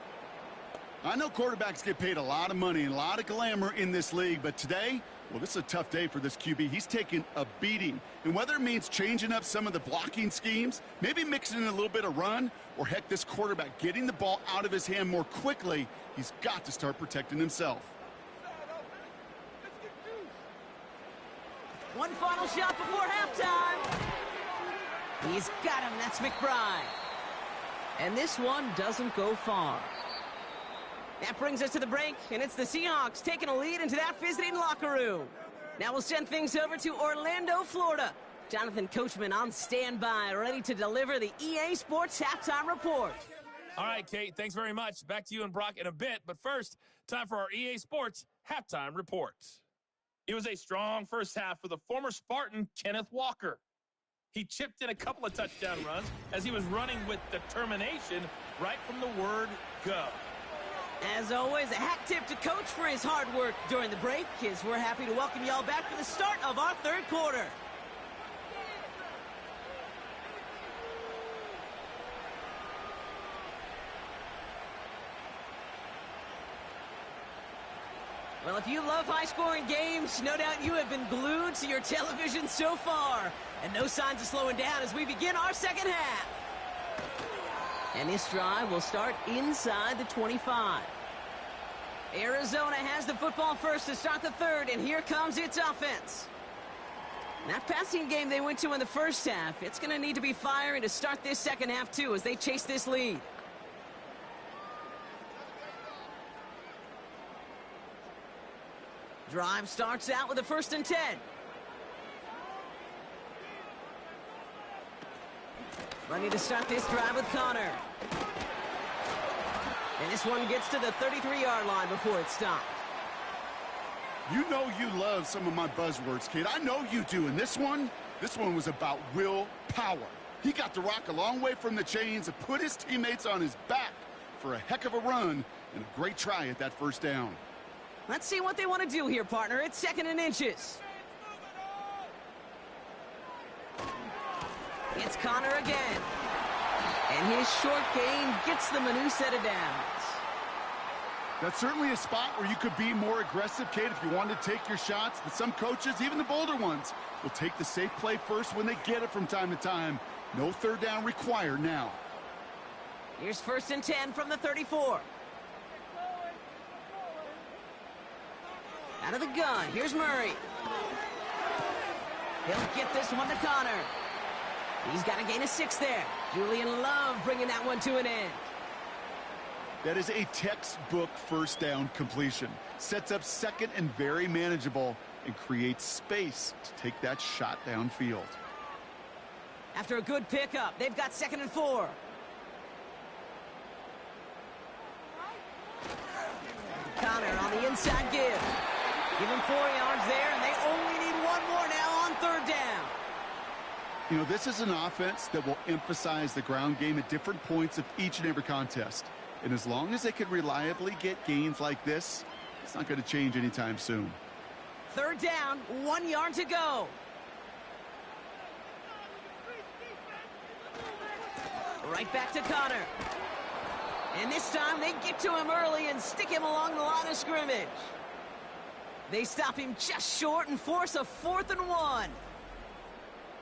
I know quarterbacks get paid a lot of money and a lot of glamour in this league, but today, well, this is a tough day for this QB. He's taking a beating. And whether it means changing up some of the blocking schemes, maybe mixing in a little bit of run, or heck, this quarterback getting the ball out of his hand more quickly, he's got to start protecting himself. One final shot before halftime. He's got him. That's McBride. And this one doesn't go far. That brings us to the break, and it's the Seahawks taking a lead into that visiting locker room. Now we'll send things over to Orlando, Florida. Jonathan Coachman on standby, ready to deliver the EA Sports Halftime Report. All right, Kate, thanks very much. Back to you and Brock in a bit. But first, time for our EA Sports Halftime Report. It was a strong first half for the former Spartan, Kenneth Walker. He chipped in a couple of touchdown runs as he was running with determination right from the word go. As always, a hat tip to Coach for his hard work during the break, as we're happy to welcome y'all back for the start of our third quarter. Well, if you love high-scoring games, no doubt you have been glued to your television so far. And no signs of slowing down as we begin our second half. And this drive will start inside the 25. Arizona has the football first to start the third, and here comes its offense. That passing game they went to in the first half, it's going to need to be firing to start this second half, too, as they chase this lead. Drive starts out with a 1st and 10. Ready to start this drive with Connor. And this one gets to the 33-yard line before it's stopped. You know you love some of my buzzwords, kid. I know you do. And this one was about willpower. He got the rock a long way from the chains and put his teammates on his back for a heck of a run and a great try at that first down. Let's see what they want to do here, partner. It's 2nd and inches. It's Connor again. And his short gain gets them a new set of downs. That's certainly a spot where you could be more aggressive, Kate, if you wanted to take your shots. But some coaches, even the bolder ones, will take the safe play first when they get it from time to time. No third down required now. Here's 1st and 10 from the 34. Out of the gun, here's Murray. He'll get this one to Connor. He's got a gain of 6 there. Julian Love bringing that one to an end. That is a textbook first down completion. Sets up second and very manageable and creates space to take that shot downfield. After a good pickup, they've got 2nd and 4. Connor on the inside give. Give him 4 yards there, and they only need 1 more now on 3rd down. You know, this is an offense that will emphasize the ground game at different points of each and every contest. And as long as they can reliably get gains like this, it's not going to change anytime soon. 3rd down, 1 yard to go. Right back to Connor. And this time they get to him early and stick him along the line of scrimmage. They stop him just short and force a 4th and 1.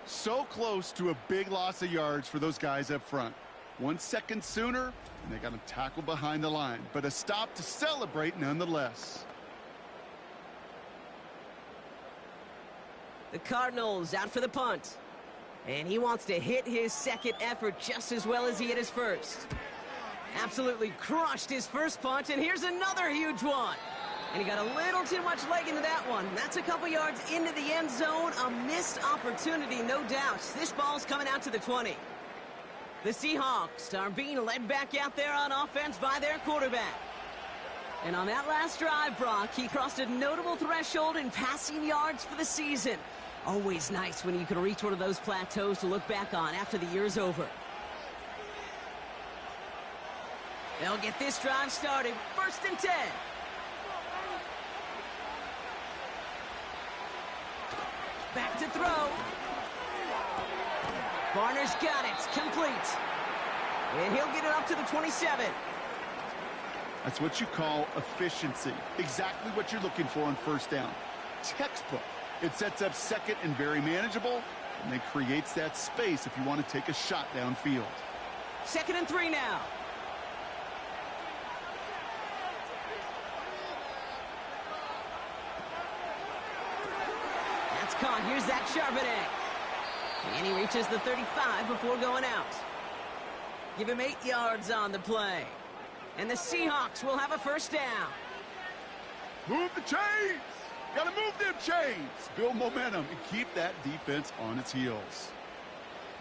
So close to a big loss of yards for those guys up front. 1 second sooner, and they got him tackled behind the line. But a stop to celebrate nonetheless. The Cardinals out for the punt. And he wants to hit his second effort just as well as he hit his first. Absolutely crushed his first punt, and here's another huge one. And he got a little too much leg into that one. That's a couple yards into the end zone. A missed opportunity, no doubt. This ball's coming out to the 20. The Seahawks are being led back out there on offense by their quarterback. And on that last drive, Brock, he crossed a notable threshold in passing yards for the season. Always nice when you can reach one of those plateaus to look back on after the year's over. They'll get this drive started. 1st and 10. Back to throw. Barner's got it. Complete. And he'll get it up to the 27. That's what you call efficiency. Exactly what you're looking for on 1st down. Textbook. It sets up second and very manageable, and then creates that space if you want to take a shot downfield. 2nd and 3 now. caught. Here's Zach Charbonnet. And he reaches the 35 before going out. Give him 8 yards on the play. And the Seahawks will have a first down. Move the chains. Got to move them chains. Build momentum and keep that defense on its heels.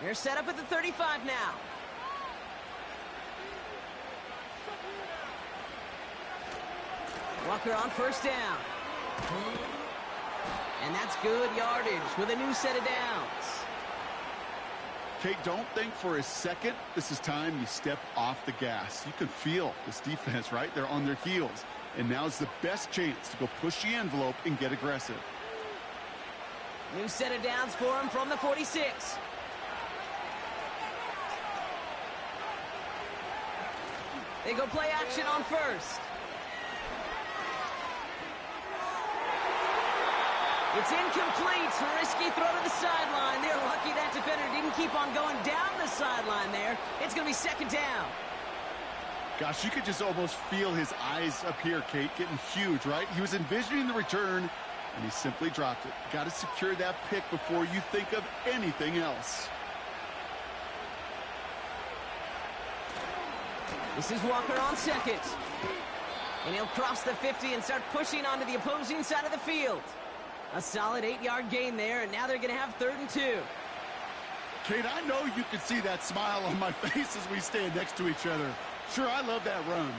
They're set up at the 35 now. Walker on first down. And that's good yardage with a new set of downs. Kate, don't think for a second this is time you step off the gas. You can feel this defense, right? They're on their heels. And now's the best chance to go push the envelope and get aggressive. New set of downs for him from the 46. They go play action on first. It's incomplete. Risky throw to the sideline. They're lucky that defender didn't keep on going down the sideline there. It's going to be second down. Gosh, you could just almost feel his eyes up here, Kate, getting huge, right? He was envisioning the return, and he simply dropped it. Got to secure that pick before you think of anything else. This is Walker on second. And he'll cross the 50 and start pushing onto the opposing side of the field. A solid 8-yard gain there, and now they're going to have 3rd and 2. Kate, I know you can see that smile on my face as we stand next to each other. Sure, I love that run.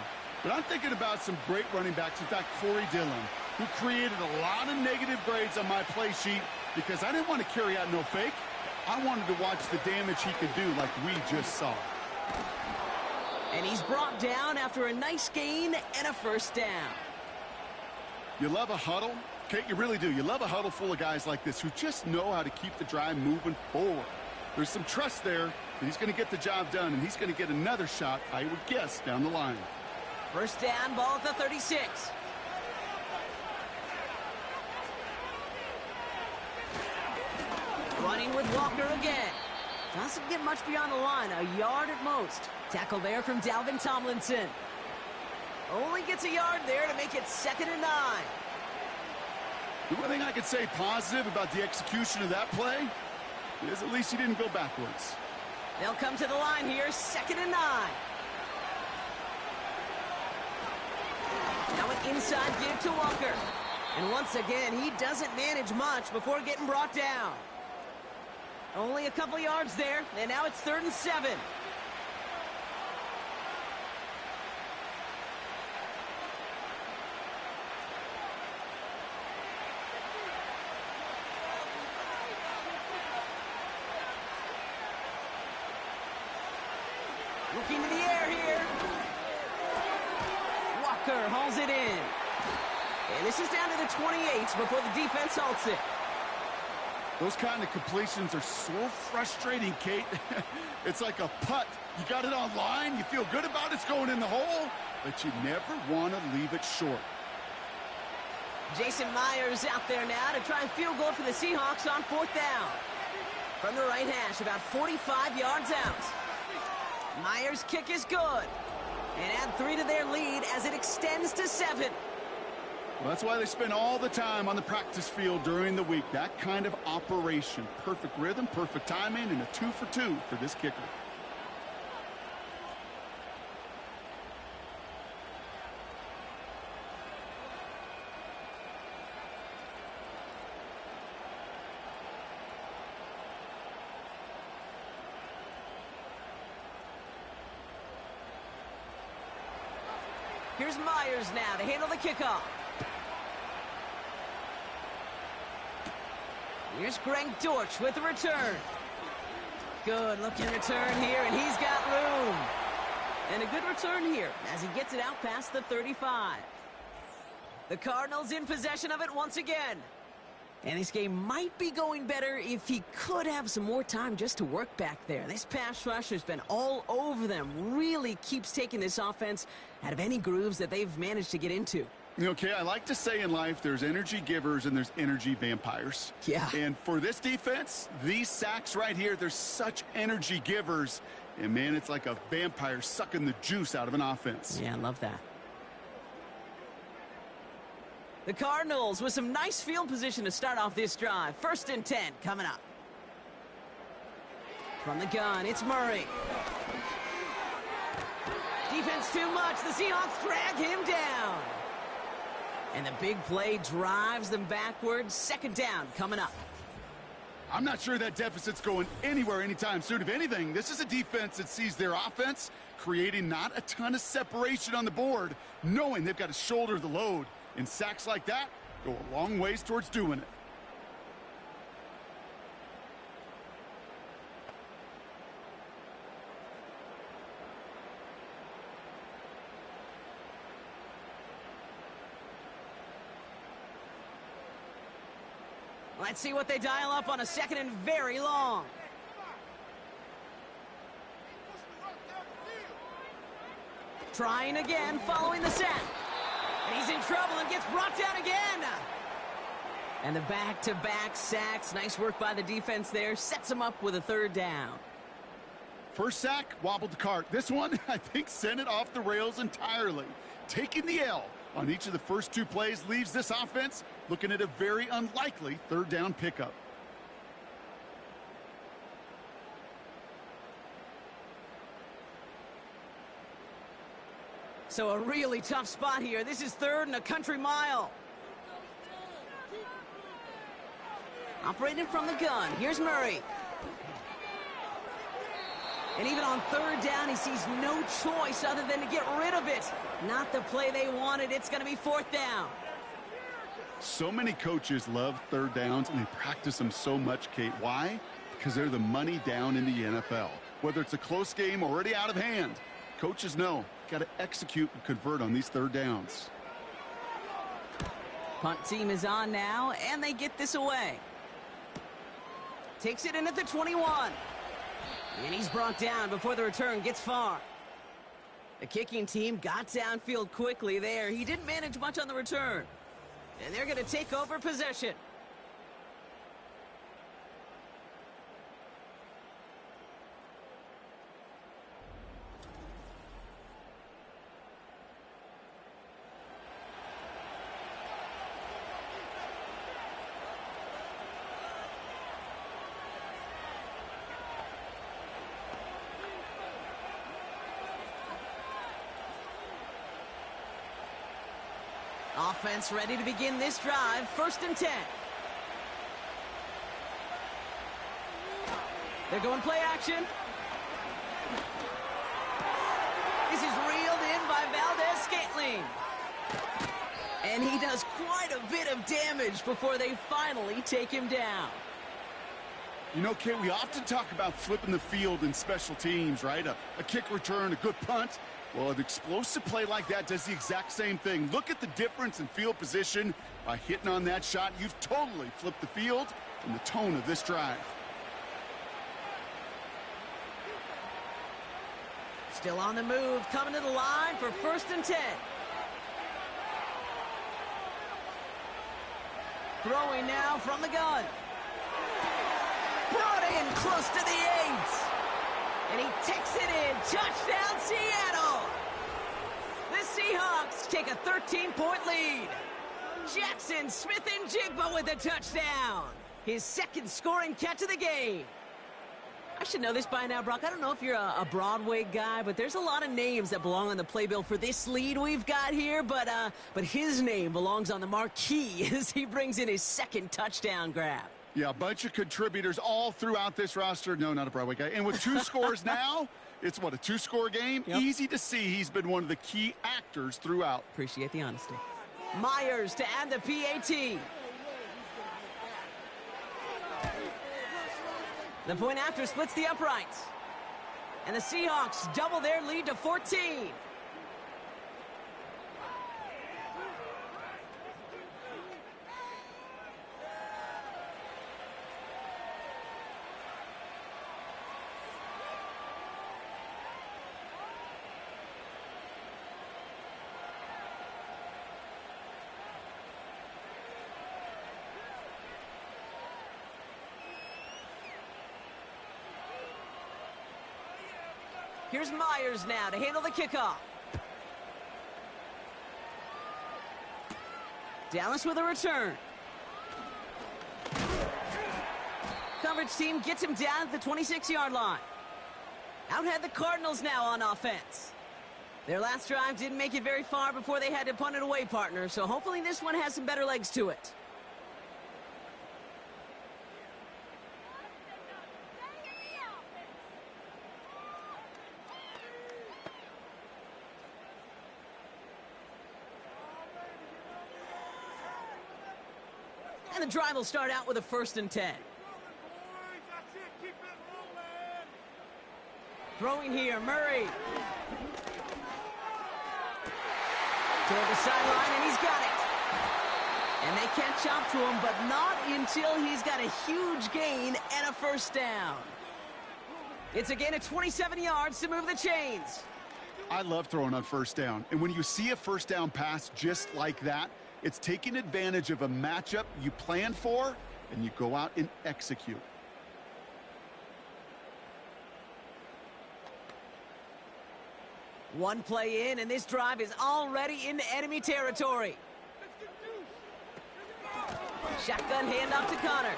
But I'm thinking about some great running backs. In fact, Corey Dillon, who created a lot of negative grades on my play sheet because I didn't want to carry out no fake. I wanted to watch the damage he could do like we just saw. And he's brought down after a nice gain and a first down. You love a huddle? Kate, you really do. You love a huddle full of guys like this who just know how to keep the drive moving forward. There's some trust there that he's going to get the job done, and he's going to get another shot, I would guess, down the line. First down, ball at the 36. Running with Walker again. Doesn't get much beyond the line, a yard at most. Tackle there from Dalvin Tomlinson. Only gets a yard there to make it 2nd and 9. The one thing I could say positive about the execution of that play is at least he didn't go backwards. They'll come to the line here, 2nd and 9. Now an inside give to Walker. And once again, he doesn't manage much before getting brought down. Only a couple yards there, and now it's 3rd and 7. Looking to the air here. Walker hauls it in. And this is down to the 28 before the defense halts it. Those kind of completions are so frustrating, Kate. It's like a putt. You got it on line, you feel good about it's going in the hole, but you never want to leave it short. Jason Myers out there now to try and field goal for the Seahawks on 4th down. From the right hash, about 45 yards out. Myers' kick is good. And add 3 to their lead as it extends to 7. Well, that's why they spend all the time on the practice field during the week. That kind of operation. Perfect rhythm, perfect timing, and a 2 for 2 for this kicker. Here's Myers now to handle the kickoff. Here's Greg Dortch with the return. Good looking return here, and he's got room. And a good return here as he gets it out past the 35. The Cardinals in possession of it once again. And this game might be going better if he could have some more time just to work back there. This pass rush has been all over them. Really keeps taking this offense out of any grooves that they've managed to get into. Okay, I like to say in life there's energy givers and there's energy vampires. Yeah. And for this defense, these sacks right here, they're such energy givers. And, man, it's like a vampire sucking the juice out of an offense. Yeah, I love that. The Cardinals with some nice field position to start off this drive. 1st and 10 coming up. From the gun, it's Murray. Defense too much. The Seahawks drag him down. And the big play drives them backwards. 2nd down coming up. I'm not sure that deficit's going anywhere anytime soon. If anything, this is a defense that sees their offense creating not a ton of separation on the board, knowing they've got to shoulder the load. And sacks like that go a long ways towards doing it. Let's see what they dial up on a 2nd and very long. Trying again, following the sack. And he's in trouble and gets brought down again. And the back-to-back sacks. Nice work by the defense there. Sets him up with a 3rd down. First sack, wobbled the cart. This one, I think, sent it off the rails entirely. Taking the L on each of the first 2 plays leaves this offense looking at a very unlikely 3rd down pickup. So a really tough spot here. This is 3rd and a country mile. Operating from the gun. Here's Murray. And even on 3rd down, he sees no choice other than to get rid of it. Not the play they wanted. It's going to be 4th down. So many coaches love 3rd downs, and they practice them so much, Kate. Why? Because they're the money down in the NFL. Whether it's a close game already out of hand, coaches know got to execute and convert on these 3rd downs. Punt team is on now, and they get this away. Takes it in at the 21. And he's brought down before the return gets far. The kicking team got downfield quickly there. He didn't manage much on the return. And they're going to take over possession. Offense ready to begin this drive. 1st and 10. They're going play action. This is reeled in by Valdez-Scantling. And he does quite a bit of damage before they finally take him down. You know, Kate, we often talk about flipping the field in special teams, right? A kick return, a good punt. Well, an explosive play like that does the exact same thing. Look at the difference in field position. By hitting on that shot, you've totally flipped the field and the tone of this drive. Still on the move, coming to the line for 1st and 10. Throwing now from the gun. Brought in close to the 8. And he takes it in. Touchdown, Seattle. The Seahawks take a 13-point lead. Jackson Smith-Njigba with a touchdown. His 2nd scoring catch of the game. I should know this by now, Brock. I don't know if you're a Broadway guy, but there's a lot of names that belong on the playbill for this lead we've got here. But his name belongs on the marquee as he brings in his 2nd touchdown grab. Yeah, a bunch of contributors all throughout this roster. No, not a Broadway guy. And with 2 scores now, it's what, a 2-score game? Yep. Easy to see he's been one of the key actors throughout. Appreciate the honesty. Myers to add the PAT. The point after splits the uprights. And the Seahawks double their lead to 14. Here's Myers now to handle the kickoff. Dallas with a return. Coverage team gets him down at the 26-yard line. Out head the Cardinals now on offense. Their last drive didn't make it very far before they had to punt it away, partner, so hopefully this one has some better legs to it. And the drive will start out with a 1st and 10. Throwing here, Murray. Toward the sideline, and he's got it. And they catch up to him, but not until he's got a huge gain and a 1st down. It's a gain of 27 yards to move the chains. I love throwing on 1st down. And when you see a 1st down pass just like that, it's taking advantage of a matchup you plan for, and you go out and execute. One play in, and this drive is already into enemy territory. Shotgun handoff to Connor.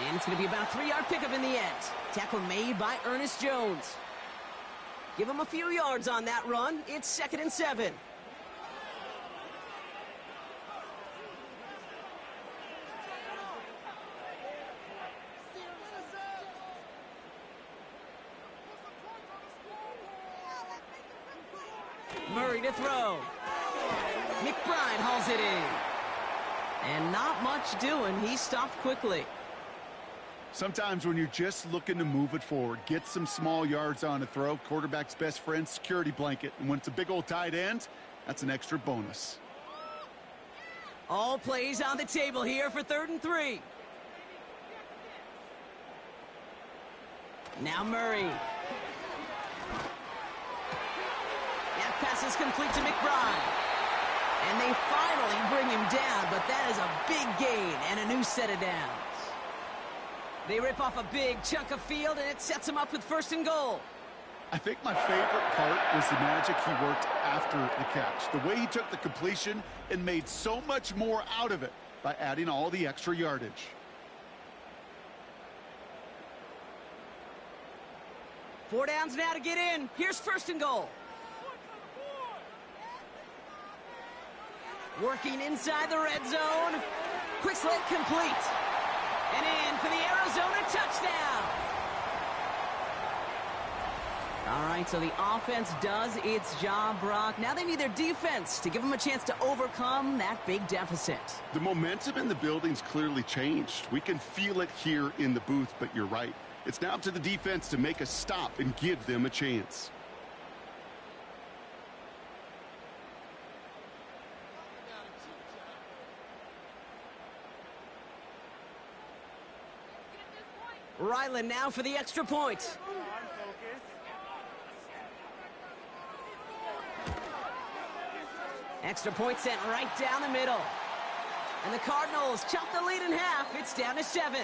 And it's going to be about a 3-yard pickup in the end. Tackle made by Ernest Jones. Give him a few yards on that run. It's 2nd and 7. Murray to throw. McBride hauls it in. And not much doing. He stopped quickly. Sometimes when you're just looking to move it forward, get some small yards on a throw, quarterback's best friend, security blanket. And when it's a big old tight end, that's an extra bonus. All plays on the table here for 3rd and 3. Now Murray. That pass is complete to McBride. And they finally bring him down, but that is a big gain and a new set of downs. They rip off a big chunk of field, and it sets him up with 1st and goal. I think my favorite part was the magic he worked after the catch. The way he took the completion and made so much more out of it by adding all the extra yardage. Four downs now to get in. Here's 1st and goal. Working inside the red zone. Quick slant complete. And in for the Arizona touchdown. All right, so the offense does its job, Brock. Now they need their defense to give them a chance to overcome that big deficit. The momentum in the building's clearly changed. We can feel it here in the booth, but you're right. It's now up to the defense to make a stop and give them a chance. Ryland now for the extra point. Extra point sent right down the middle. And the Cardinals chop the lead in half. It's down to 7.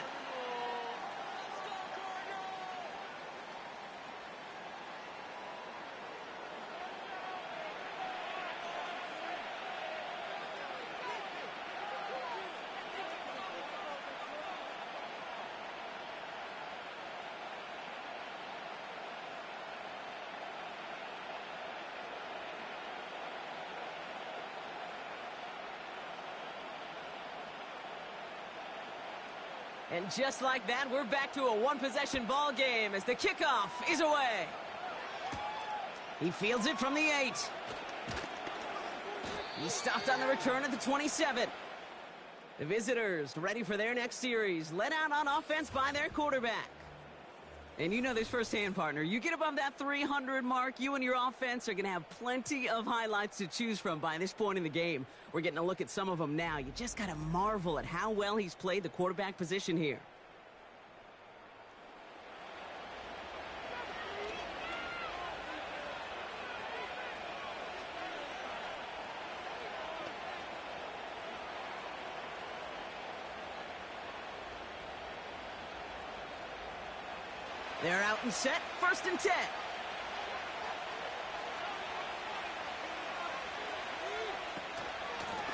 And just like that, we're back to a one-possession ball game as the kickoff is away. He fields it from the 8. He stopped on the return at the 27. The visitors ready for their next series, led out on offense by their quarterback. And you know this firsthand, partner. You get above that 300 mark, you and your offense are going to have plenty of highlights to choose from by this point in the game. We're getting a look at some of them now. You just got to marvel at how well he's played the quarterback position here. They're out and set, 1st and 10.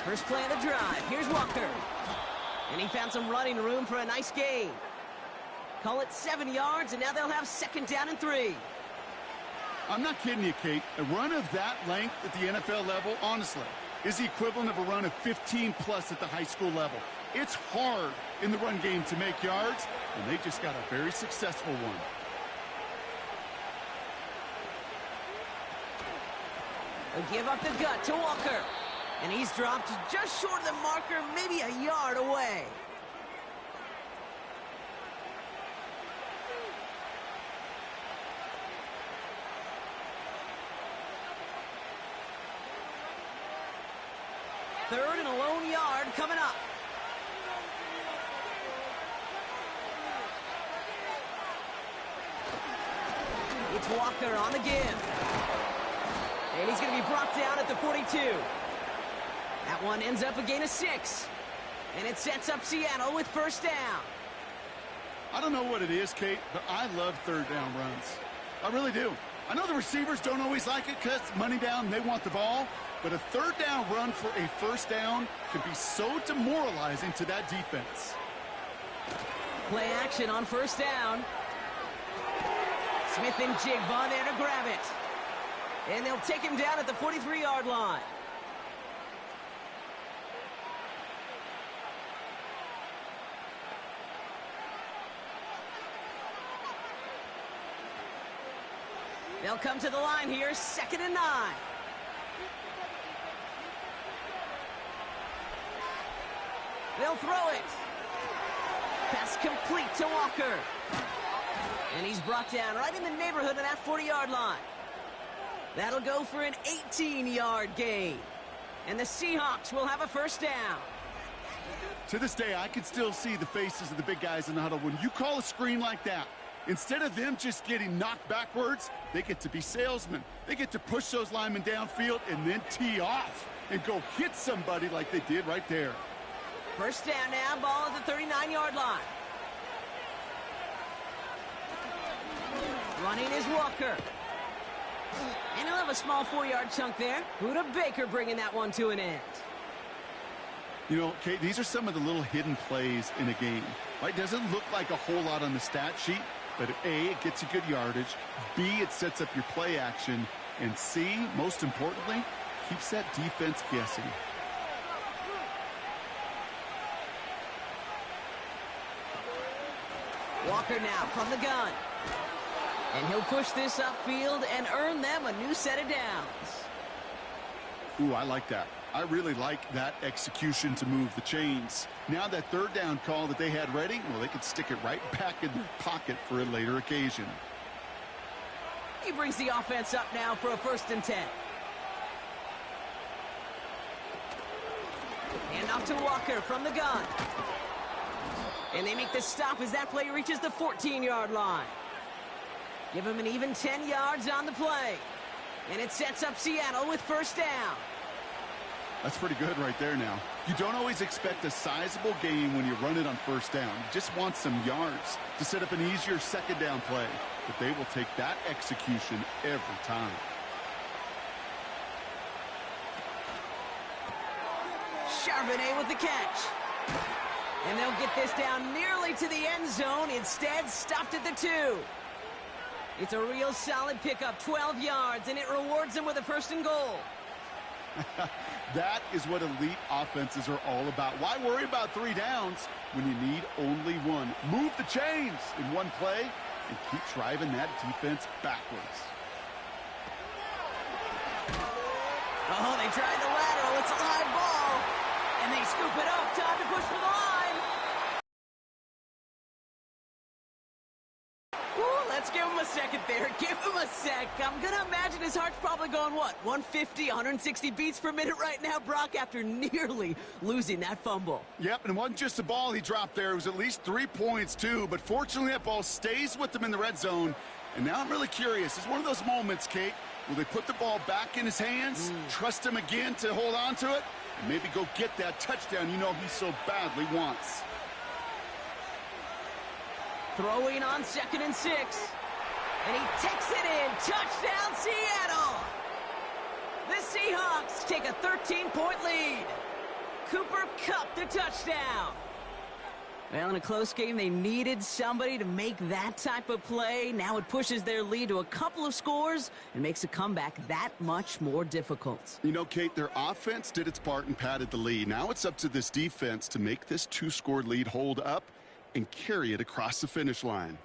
First play of the drive. Here's Walker. And he found some running room for a nice gain. Call it 7 yards, and now they'll have 2nd down and 3. I'm not kidding you, Kate. A run of that length at the NFL level, honestly, is the equivalent of a run of 15-plus at the high school level. It's hard in the run game to make yards, and they just got a very successful one. They'll give up the gut to Walker. And he's dropped just short of the marker, maybe a yard away. Third and a lone yard coming up. It's Walker on the give. And he's going to be brought down at the 42. That one ends up a gain of 6. And it sets up Seattle with 1st down. I don't know what it is, Kate, but I love 3rd down runs. I really do. I know the receivers don't always like it because money down, they want the ball. But a 3rd down run for a 1st down can be so demoralizing to that defense. Play action on 1st down. Smith and Jigba there to grab it. And they'll take him down at the 43-yard line. They'll come to the line here, 2nd and 9. They'll throw it. Pass complete to Walker. And he's brought down right in the neighborhood of that 40-yard line. That'll go for an 18-yard gain. And the Seahawks will have a 1st down. To this day, I can still see the faces of the big guys in the huddle. When you call a screen like that, instead of them just getting knocked backwards, they get to be salesmen. They get to push those linemen downfield and then tee off and go hit somebody like they did right there. 1st down now, ball at the 39-yard line. Running is Walker. And he'll have a small 4-yard chunk there. Buda Baker bringing that one to an end. You know, Kate, these are some of the little hidden plays in a game. Right? Doesn't look like a whole lot on the stat sheet, but A, it gets you good yardage. B, it sets up your play action. And C, most importantly, keeps that defense guessing. Walker now from the gun. And he'll push this upfield and earn them a new set of downs. Ooh, I like that. I really like that execution to move the chains. Now that 3rd down call that they had ready, well, they could stick it right back in their pocket for a later occasion. He brings the offense up now for a 1st and 10. Hand off to Walker from the gun. And they make the stop as that play reaches the 14-yard line. Give him an even 10 yards on the play. And it sets up Seattle with 1st down. That's pretty good right there now. You don't always expect a sizable gain when you run it on 1st down. You just want some yards to set up an easier 2nd down play. But they will take that execution every time. Charbonnet with the catch. And they'll get this down nearly to the end zone. Instead, stopped at the 2. It's a real solid pickup, 12 yards, and it rewards them with a 1st and goal. That is what elite offenses are all about. Why worry about 3 downs when you need only 1? Move the chains in one play and keep driving that defense backwards. Oh, they tried the lateral. It's a live ball. And they scoop it up. Time to push for the line. Let's give him a second there. Give him a sec. I'm going to imagine his heart's probably going, what, 150, 160 beats per minute right now, Brock, after nearly losing that fumble. Yep, and it wasn't just a ball he dropped there. It was at least 3 points, too. But fortunately, that ball stays with them in the red zone. And now I'm really curious. It's one of those moments, Kate, will they put the ball back in his hands, trust him again to hold on to it, and maybe go get that touchdown you know he so badly wants. Throwing on 2nd and 6. And he takes it in. Touchdown, Seattle! The Seahawks take a 13-point lead. Cooper Kupp the touchdown. Well, in a close game, they needed somebody to make that type of play. Now it pushes their lead to a couple of scores and makes a comeback that much more difficult. You know, Kate, their offense did its part and padded the lead. Now it's up to this defense to make this two-score lead hold up and carry it across the finish line.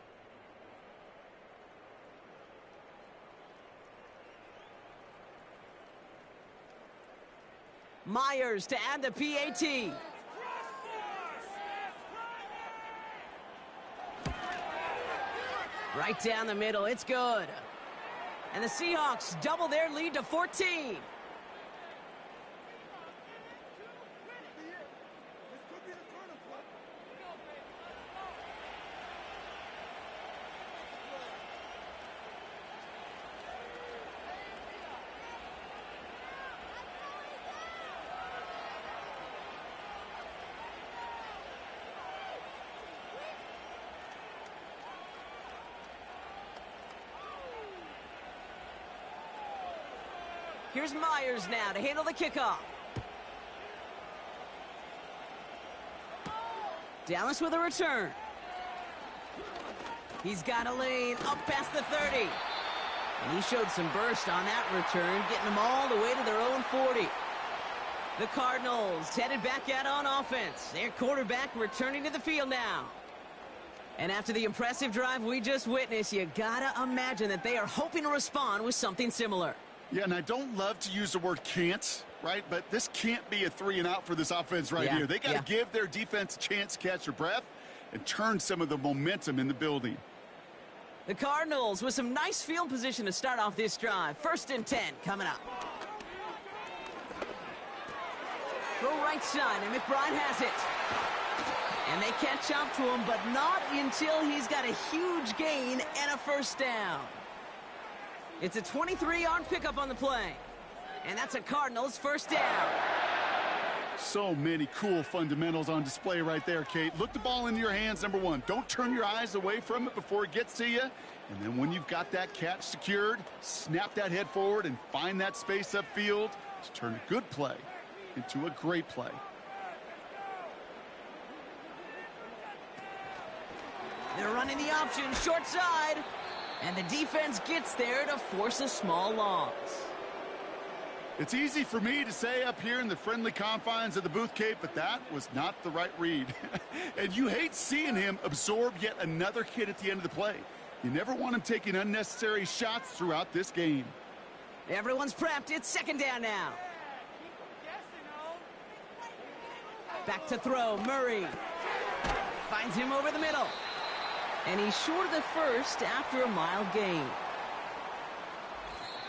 Myers to add the PAT. Right down the middle, it's good. And the Seahawks double their lead to 14. Here's Myers now to handle the kickoff. Dallas with a return. He's got a lane up past the 30. And he showed some burst on that return, getting them all the way to their own 40. The Cardinals headed back out on offense. Their quarterback returning to the field now. And after the impressive drive we just witnessed, you gotta imagine that they are hoping to respond with something similar. Yeah, and I don't love to use the word can't, right? But this can't be a 3-and-out for this offense right here. They got to give their defense a chance to catch their breath and turn some of the momentum in the building. The Cardinals with some nice field position to start off this drive. 1st and 10 coming up. Throw right side, and McBride has it. And they catch up to him, but not until he's got a huge gain and a first down. It's a 23-yard pickup on the play. And that's a Cardinals first down. So many cool fundamentals on display right there, Kate. Look the ball into your hands, number one. Don't turn your eyes away from it before it gets to you. And then when you've got that catch secured, snap that head forward and find that space upfield to turn a good play into a great play. They're running the option short side. And the defense gets there to force a small loss. It's easy for me to say up here in the friendly confines of the booth, Kate, but that was not the right read. And you hate seeing him absorb yet another hit at the end of the play. You never want him taking unnecessary shots throughout this game. Everyone's prepped. It's 2nd down now. Back to throw. Murray finds him over the middle. And he's short of the first after a mild gain.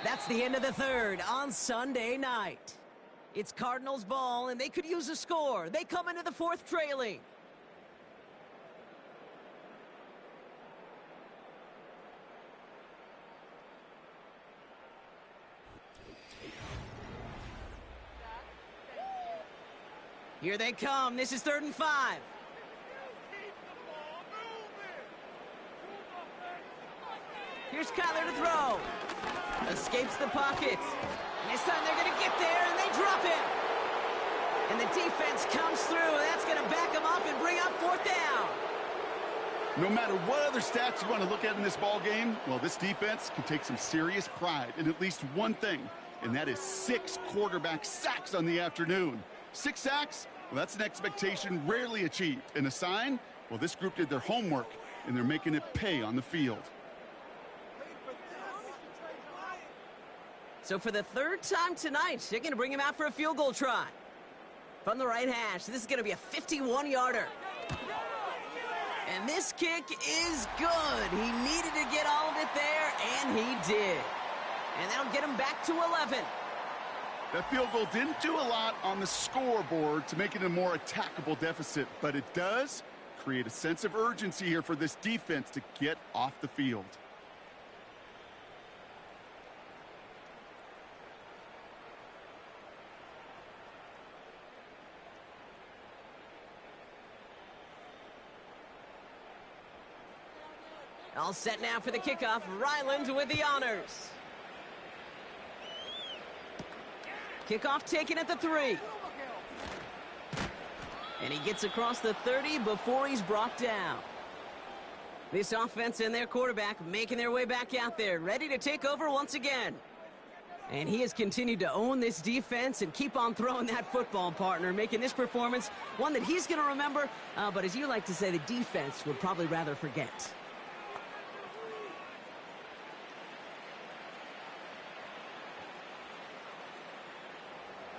That's the end of the 3rd on Sunday night. It's Cardinals ball, and they could use a score. They come into the 4th trailing. Here they come. This is 3rd and 5. Here's Kyler to throw. Escapes the pocket. And this time they're going to get there, and they drop him. And the defense comes through. That's going to back them up and bring up 4th down. No matter what other stats you want to look at in this ball game, well, this defense can take some serious pride in at least one thing, and that is 6 quarterback sacks on the afternoon. 6 sacks? Well, that's an expectation rarely achieved. And a sign? Well, this group did their homework, and they're making it pay on the field. So for the 3rd time tonight, they're going to bring him out for a field goal try. From the right hash, this is going to be a 51-yarder. And this kick is good. He needed to get all of it there, and he did. And that'll get him back to 11. That field goal didn't do a lot on the scoreboard to make it a more attackable deficit, but it does create a sense of urgency here for this defense to get off the field. All set now for the kickoff. Ryland with the honors. Kickoff taken at the 3. And he gets across the 30 before he's brought down. This offense and their quarterback making their way back out there, ready to take over once again. And he has continued to own this defense and keep on throwing that football, partner, making this performance one that he's going to remember, but as you like to say, the defense would probably rather forget.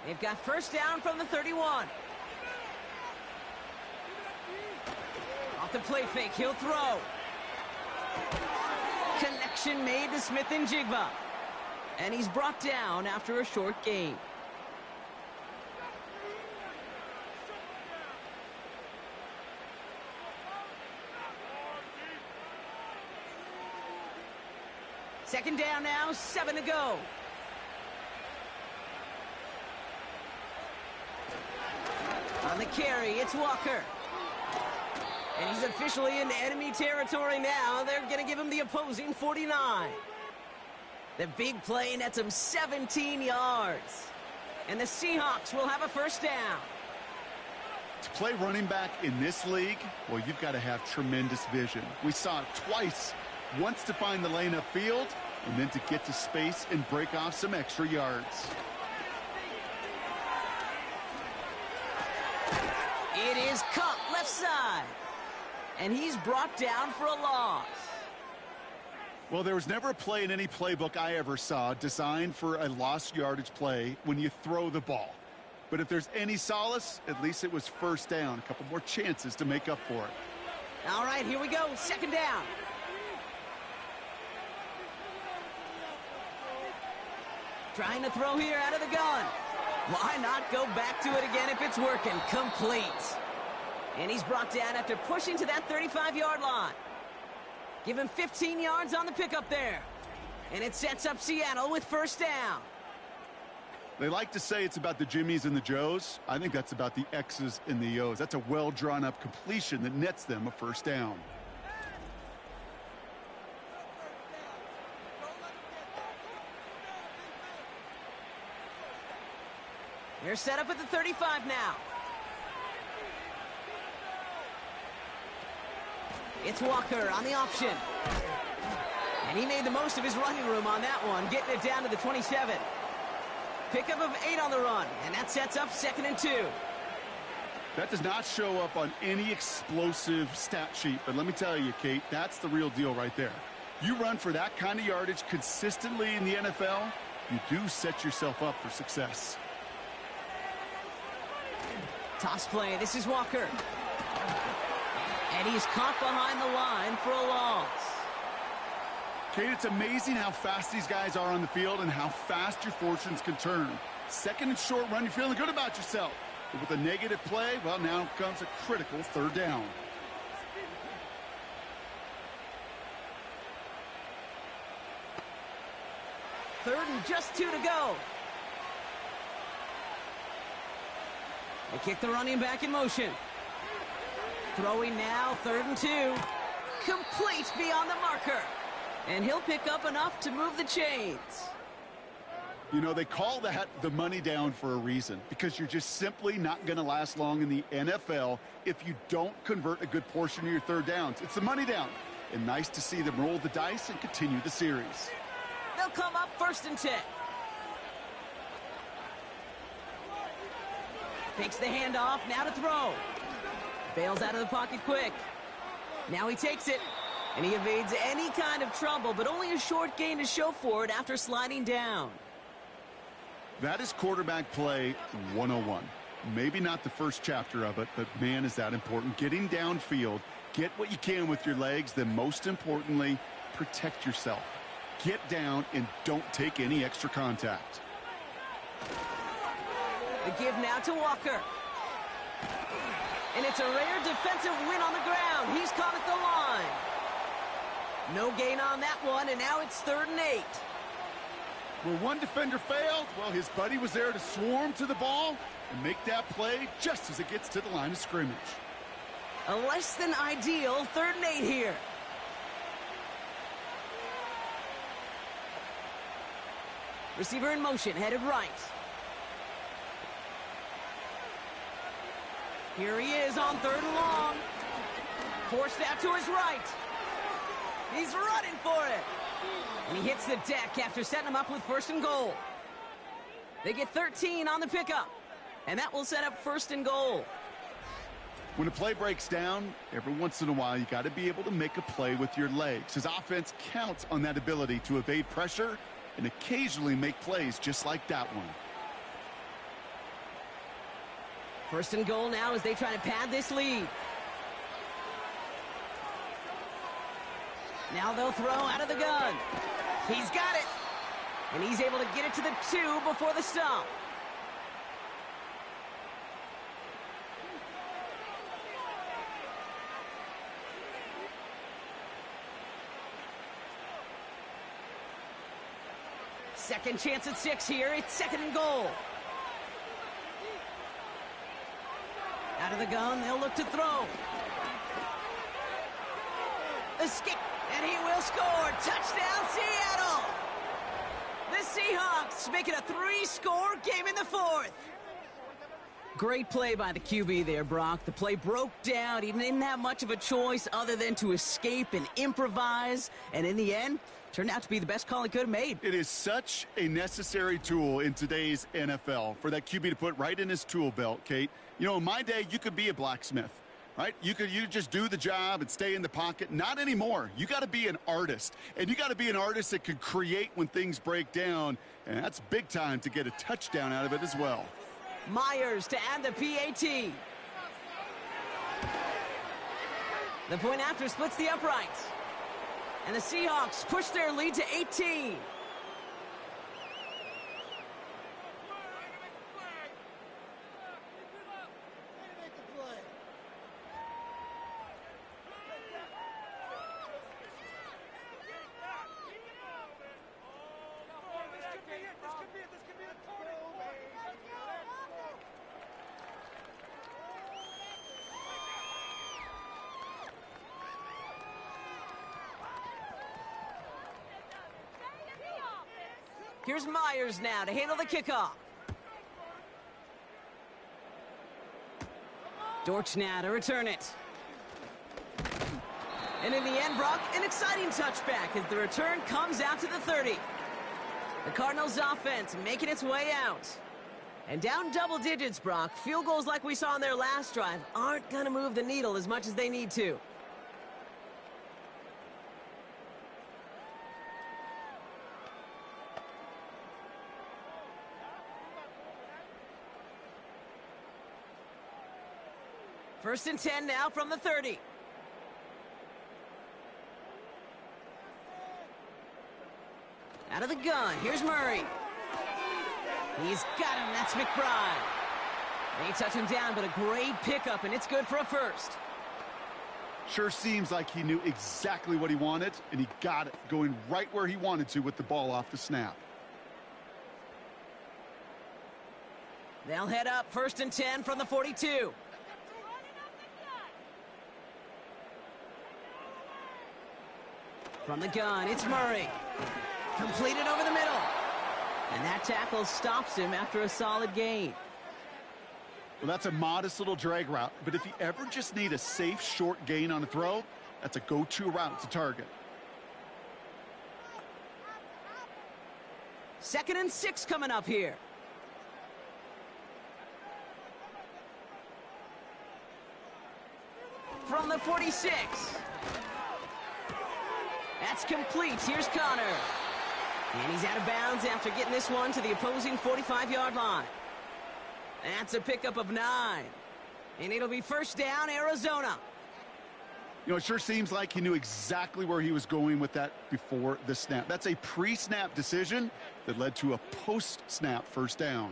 They've got first down from the 31. Off the play fake, he'll throw. Connection made to Smith and Jigba. And he's brought down after a short gain. Second down now, 7 to go. On the carry, it's Walker. And he's officially in enemy territory now. They're going to give him the opposing 49. The big play nets him 17 yards. And the Seahawks will have a first down. To play running back in this league, well, you've got to have tremendous vision. We saw it twice. Once to find the lane upfield, and then to get to space and break off some extra yards. It is Cup left side. And he's brought down for a loss. Well, there was never a play in any playbook I ever saw designed for a lost yardage play when you throw the ball. But if there's any solace, at least it was first down. A couple more chances to make up for it. All right, here we go. Second down. Trying to throw here out of the gun. Why not go back to it again if it's working? Complete. And he's brought down after pushing to that 35-yard line. Give him 15 yards on the pickup there. And it sets up Seattle with first down. They like to say it's about the Jimmies and the Joes. I think that's about the X's and the O's. That's a well-drawn-up completion that nets them a first down. They're set up at the 35 now. It's Walker on the option. And he made the most of his running room on that one, getting it down to the 27. Pickup of 8 on the run, and that sets up 2nd and 2. That does not show up on any explosive stat sheet, but let me tell you, Kate, that's the real deal right there. You run for that kind of yardage consistently in the NFL, you do set yourself up for success. Toss play, this is Walker. And he's caught behind the line for a loss. Kate, it's amazing how fast these guys are on the field and how fast your fortunes can turn. Second and short run, you're feeling good about yourself. But with a negative play, well, now comes a critical third down. Third and just 2 to go. They kick the running back in motion. Throwing now, 3rd and 2. Complete beyond the marker. And he'll pick up enough to move the chains. You know, they call that the money down for a reason, because you're just simply not going to last long in the NFL if you don't convert a good portion of your third downs. It's the money down. And nice to see them roll the dice and continue the series. They'll come up 1st and 10. Fakes the handoff, now to throw. Bails out of the pocket quick. Now he takes it, and he evades any kind of trouble, but only a short gain to show for it after sliding down. That is quarterback play 101. Maybe not the first chapter of it, but man, is that important. Getting downfield, get what you can with your legs, then most importantly, protect yourself. Get down and don't take any extra contact. The give now to Walker. And it's a rare defensive win on the ground. He's caught at the line. No gain on that one, and now it's 3rd and 8. Where one defender failed, well, his buddy was there to swarm to the ball and make that play just as it gets to the line of scrimmage. A less than ideal 3rd and 8 here. Receiver in motion, headed right. Here he is on 3rd and long. Forced out to his right. He's running for it. And he hits the deck after setting him up with 1st and goal. They get 13 on the pickup. And that will set up 1st and goal. When a play breaks down, every once in a while, you got to be able to make a play with your legs. His offense counts on that ability to evade pressure and occasionally make plays just like that one. 1st and goal now as they try to pad this lead. Now they'll throw out of the gun. He's got it. And he's able to get it to the 2 before the stop. Second chance at 6 here. It's 2nd and goal. Out of the gun, they'll look to throw. Escape, and he will score. Touchdown, Seattle! The Seahawks make it a 3-score game in the 4th. Great play by the QB there, Brock. The play broke down. He didn't have much of a choice other than to escape and improvise. And in the end, turned out to be the best call he could have made. It is such a necessary tool in today's NFL for that QB to put right in his tool belt, Kate. You know, in my day, you could be a blacksmith, right? You just do the job and stay in the pocket. Not anymore. You got to be an artist. And you got to be an artist that can create when things break down. And that's big time to get a touchdown out of it as well. Myers to add the PAT. The point after splits the uprights. And the Seahawks push their lead to 18. Here's Myers now to handle the kickoff. Dortch now to return it. And in the end, Brock, an exciting touchback as the return comes out to the 30. The Cardinals offense making its way out. And down double digits, Brock. Field goals like we saw in their last drive aren't going to move the needle as much as they need to. First and 10 now from the 30. Out of the gun, here's Murray. He's got him, that's McBride. They touch him down, but a great pickup, and it's good for a first. Sure seems like he knew exactly what he wanted, and he got it, going right where he wanted to with the ball off the snap. They'll head up first and 10 from the 42. From the gun, it's Murray. Completed over the middle. And that tackle stops him after a solid gain. Well, that's a modest little drag route, but if you ever just need a safe, short gain on a throw, that's a go-to route to target. 2nd and 6 coming up here. From the 46. That's complete. Here's Connor. And he's out of bounds after getting this one to the opposing 45-yard line. That's a pickup of 9. And it'll be first down, Arizona. You know, it sure seems like he knew exactly where he was going with that before the snap. That's a pre-snap decision that led to a post-snap first down.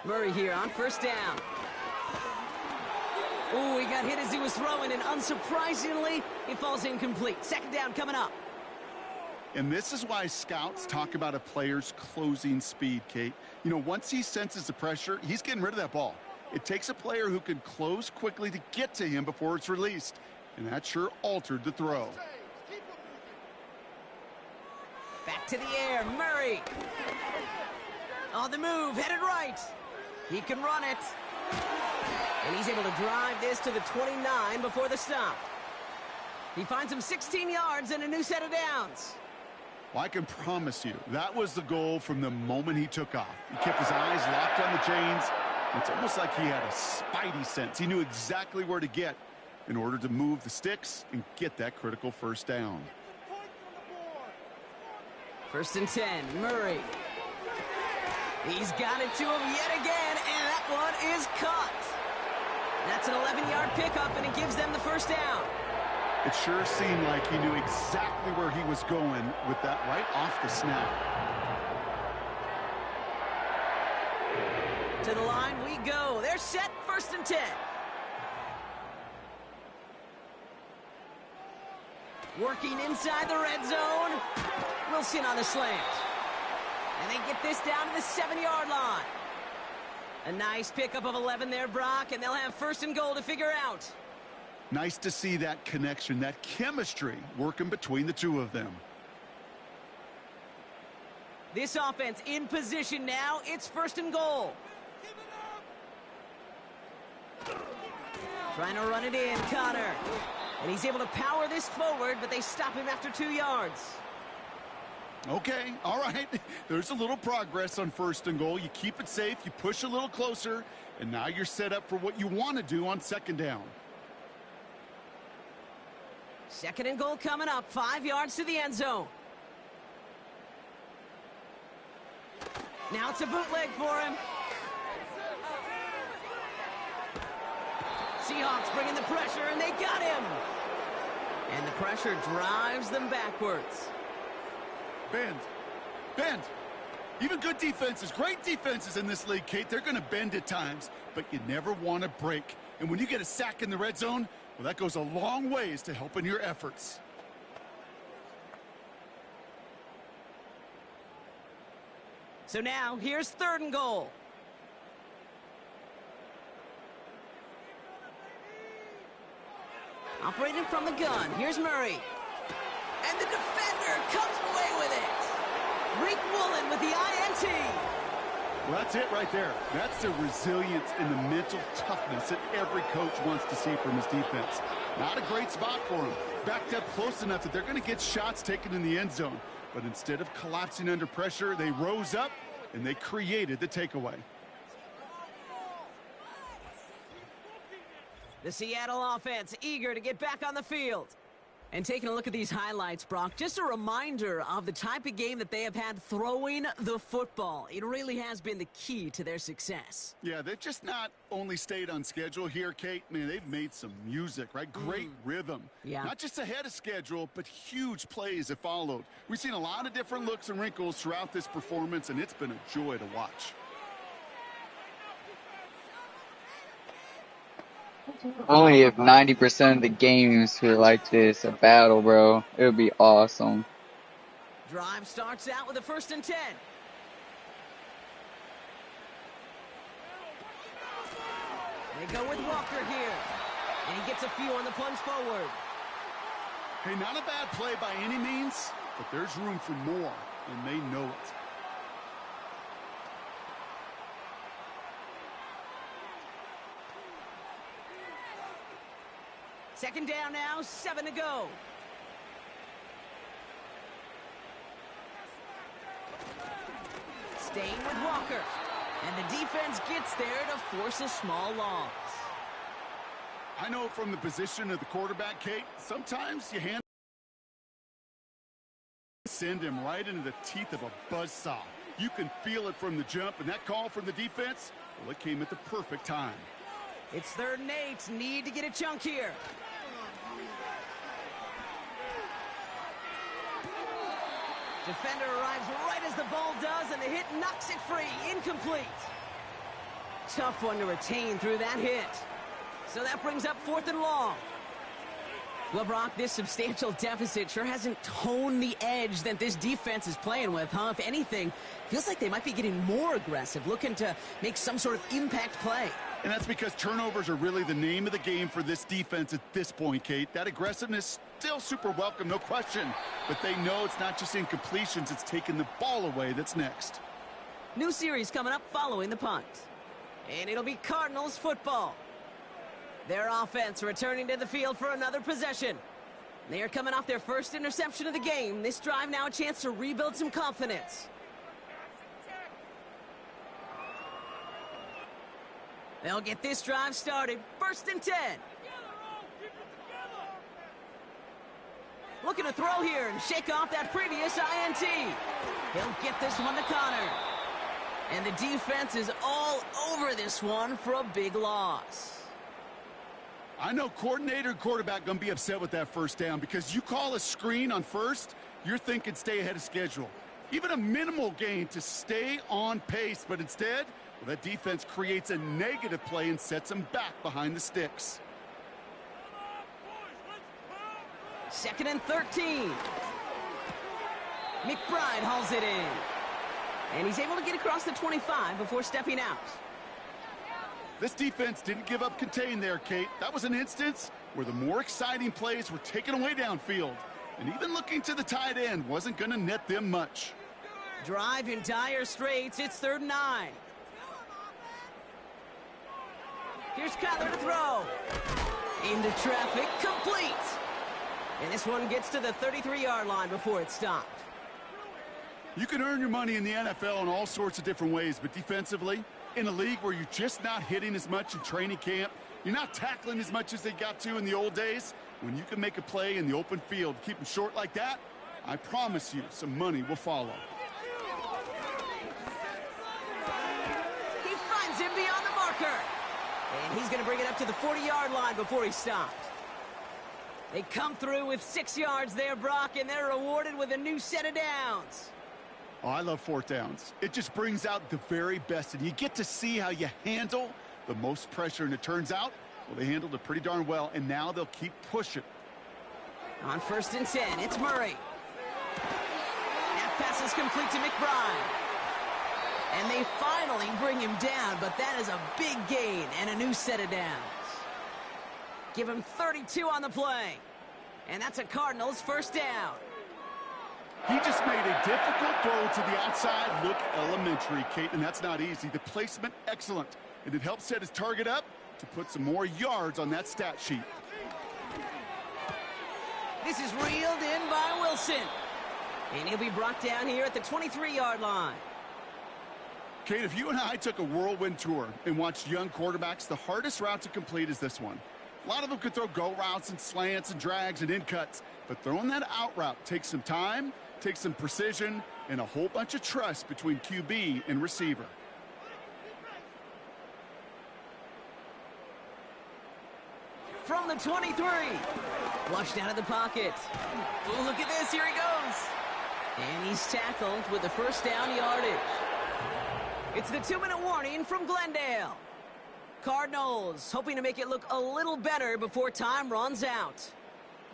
Murray here on first down. Ooh, he got hit as he was throwing, and unsurprisingly, it falls incomplete. Second down coming up. And this is why scouts talk about a player's closing speed, Kate. You know, once he senses the pressure, he's getting rid of that ball. It takes a player who can close quickly to get to him before it's released. And that sure altered the throw. Back to the air, Murray. On the move, headed right. He can run it. And he's able to drive this to the 29 before the stop. He finds him 16 yards and a new set of downs. Well, I can promise you, that was the goal from the moment he took off. He kept his eyes locked on the chains. It's almost like he had a spidey sense. He knew exactly where to get in order to move the sticks and get that critical first down. 1st and 10, Murray. He's got it to him yet again, and that one is caught. That's an 11-yard pickup, and it gives them the first down. It sure seemed like he knew exactly where he was going with that right off the snap. To the line we go. They're set, 1st and 10. Working inside the red zone. Wilson on the slant. And they get this down to the 7-yard line. A nice pickup of 11 there, Brock, and they'll have 1st and goal to figure out. Nice to see that connection, that chemistry working between the two of them. This offense in position now. It's 1st and goal. Trying to run it in, Connor. And he's able to power this forward, but they stop him after 2 yards. Okay, all right. There's a little progress on 1st and goal. You keep it safe, you push a little closer, and now you're set up for what you want to do on 2nd down. 2nd and goal coming up, 5 yards to the end zone. Now it's a bootleg for him. Seahawks bringing the pressure, and they got him. And the pressure drives them backwards. Bend. Even good defenses, great defenses in this league, Kate, they're going to bend at times, but you never want to break. And when you get a sack in the red zone, well, that goes a long ways to helping your efforts. So now, here's 3rd and goal. Operating from the gun, here's Murray. And the defender comes away with it. Reek Woolen with the INT. Well, that's it right there. That's the resilience and the mental toughness that every coach wants to see from his defense. Not a great spot for him. Backed up close enough that they're going to get shots taken in the end zone. But instead of collapsing under pressure, they rose up and they created the takeaway. The Seattle offense eager to get back on the field. And taking a look at these highlights, Brock, just a reminder of the type of game that they have had throwing the football. It really has been the key to their success. Yeah, they've just not only stayed on schedule here, Kate. Man, they've made some music, right? Great rhythm. Yeah. Not just ahead of schedule, but huge plays have followed. We've seen a lot of different looks and wrinkles throughout this performance, and it's been a joy to watch. Only if 90% of the games were like this, a battle, bro. It would be awesome. Drive starts out with a 1st and 10. They go with Walker here. And he gets a few on the plunge forward. Hey, not a bad play by any means, but there's room for more, and they know it. Second down now, 7 to go. Staying with Walker. And the defense gets there to force a small loss. I know from the position of the quarterback, Kate, sometimes you send him right into the teeth of a buzzsaw. You can feel it from the jump, and that call from the defense, well, it came at the perfect time. It's 3rd and 8. Need to get a chunk here. Defender arrives right as the ball does, and the hit knocks it free. Incomplete. Tough one to retain through that hit. So that brings up 4th and long. Well, Brock, this substantial deficit sure hasn't toned the edge that this defense is playing with, huh? If anything, feels like they might be getting more aggressive, looking to make some sort of impact play. And that's because turnovers are really the name of the game for this defense at this point, Kate. That aggressiveness still super welcome, no question. But they know it's not just incompletions, it's taking the ball away that's next. New series coming up following the punt. And it'll be Cardinals football. Their offense returning to the field for another possession. They are coming off their first interception of the game. This drive now a chance to rebuild some confidence. They'll get this drive started. 1st and 10. Looking to throw here and shake off that previous INT. He'll get this one to Connor. And the defense is all over this one for a big loss. I know coordinator and quarterback going to be upset with that first down because you call a screen on first, you're thinking stay ahead of schedule. Even a minimal gain to stay on pace, but instead, well, that defense creates a negative play and sets them back behind the sticks. 2nd and 13. McBride hauls it in. And he's able to get across the 25 before stepping out. This defense didn't give up contain there, Kate. That was an instance where the more exciting plays were taken away downfield. And even looking to the tight end wasn't going to net them much. Drive in dire straits. It's 3rd and 9. Here's Kyler to throw. Into traffic, complete. And this one gets to the 33-yard line before it's stopped. You can earn your money in the NFL in all sorts of different ways, but defensively, in a league where you're just not hitting as much in training camp, you're not tackling as much as they got to in the old days, when you can make a play in the open field, keep them short like that, I promise you some money will follow. He finds him beyond the marker. And he's going to bring it up to the 40-yard line before he's stopped. They come through with 6 yards there, Brock, and they're rewarded with a new set of downs. Oh, I love 4th downs. It just brings out the very best, and you get to see how you handle the most pressure, and it turns out, well, they handled it pretty darn well, and now they'll keep pushing. On 1st and 10, it's Murray. That pass is complete to McBride. And they finally bring him down, but that is a big gain and a new set of downs. Give him 32 on the play. And that's a Cardinals 1st down. He just made a difficult throw to the outside look elementary, Kate, and that's not easy. The placement, excellent. And it helped set his target up to put some more yards on that stat sheet. This is reeled in by Wilson. And he'll be brought down here at the 23-yard line. Kate, if you and I took a whirlwind tour and watched young quarterbacks, the hardest route to complete is this one. A lot of them could throw go routes and slants and drags and in cuts, but throwing that out route takes some time, takes some precision, and a whole bunch of trust between QB and receiver. From the 23. Flushed out of the pocket. Oh, look at this. Here he goes. And he's tackled with the 1st down yardage. It's the 2-minute warning from Glendale. Cardinals hoping to make it look a little better before time runs out.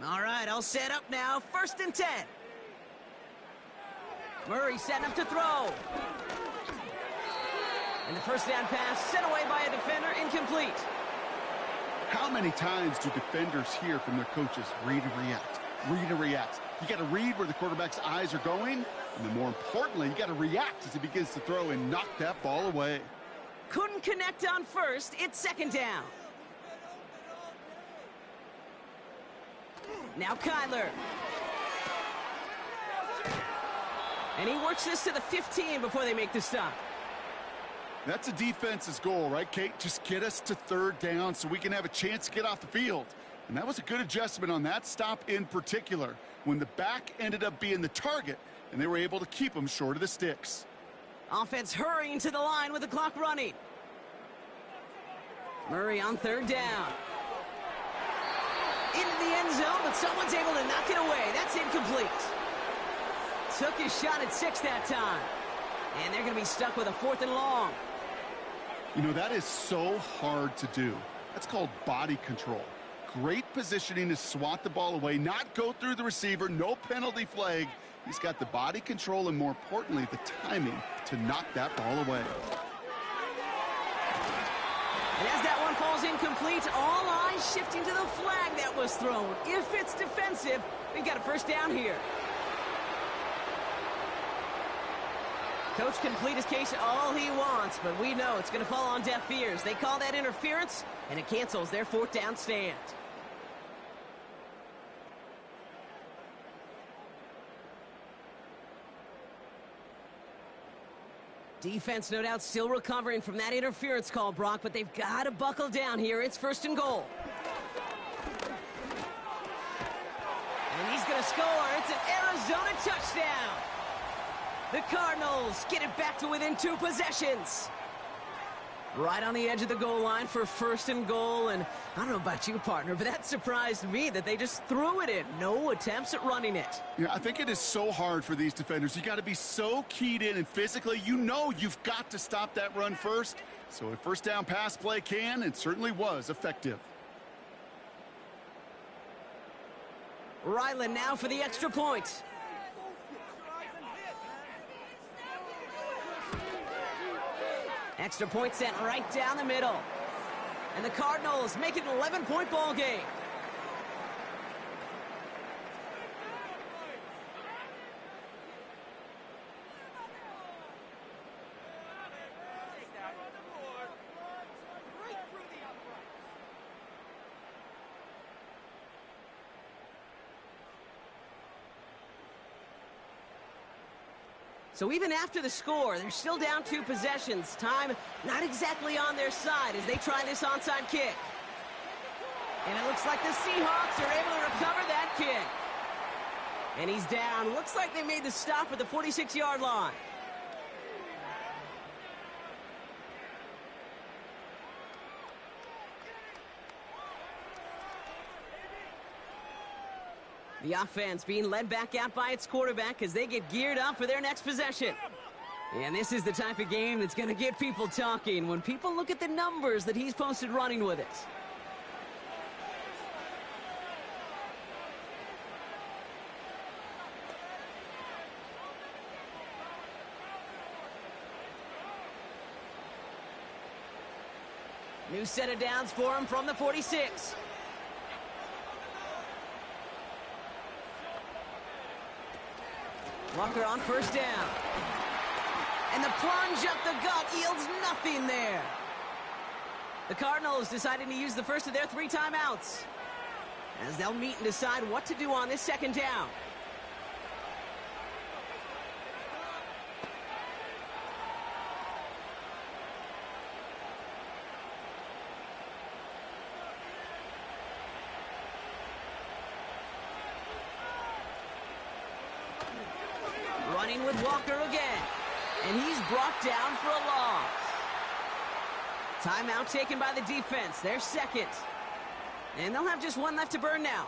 All right, I'll set up now. 1st and 10. Murray setting up to throw. And the 1st down pass sent away by a defender, incomplete. How many times do defenders hear from their coaches, read and react, read and react? You got to read where the quarterback's eyes are going, and then more importantly, you got to react as he begins to throw and knock that ball away. Couldn't connect on 1st. It's 2nd down. Now Kyler. And he works this to the 15 before they make the stop. That's a defense's goal, right, Kate? Just get us to 3rd down so we can have a chance to get off the field. And that was a good adjustment on that stop in particular, when the back ended up being the target, and they were able to keep him short of the sticks. Offense hurrying to the line with the clock running. Murray on 3rd down. Into the end zone, but someone's able to knock it away. That's incomplete. Took his shot at 6 that time. And they're going to be stuck with a 4th and long. You know, that is so hard to do. That's called body control. Great positioning to swat the ball away, not go through the receiver, no penalty flag. He's got the body control and, more importantly, the timing to knock that ball away. And as that one falls incomplete, all eyes shifting to the flag that was thrown. If it's defensive, we've got a 1st down here. Coach can plead his case all he wants, but we know it's going to fall on deaf ears. They call that interference, and it cancels their 4th down stand. Defense, no doubt, still recovering from that interference call, Brock, but they've got to buckle down here. It's 1st and goal. And he's going to score. It's an Arizona touchdown. The Cardinals get it back to within 2 possessions. Right on the edge of the goal line for 1st and goal. And I don't know about you, partner, but that surprised me that they just threw it in. No attempts at running it. Yeah, I think it is so hard for these defenders. You got to be so keyed in, and physically, you know you've got to stop that run first. So a 1st down pass play can and certainly was effective. Ryland now for the extra point. Extra point sent right down the middle. And the Cardinals make it an 11-point ball game. So even after the score, they're still down 2 possessions. Time not exactly on their side as they try this onside kick. And it looks like the Seahawks are able to recover that kick. And he's down. Looks like they made the stop at the 46-yard line. The offense being led back out by its quarterback as they get geared up for their next possession. And this is the type of game that's going to get people talking when people look at the numbers that he's posted running with it. New set of downs for him from the 46. Walker on 1st down. And the plunge up the gut yields nothing there. The Cardinals deciding to use the first of their 3 timeouts as they'll meet and decide what to do on this 2nd down. Running with Walker again. And he's brought down for a loss. Timeout taken by the defense. Their 2nd. And they'll have just 1 left to burn now.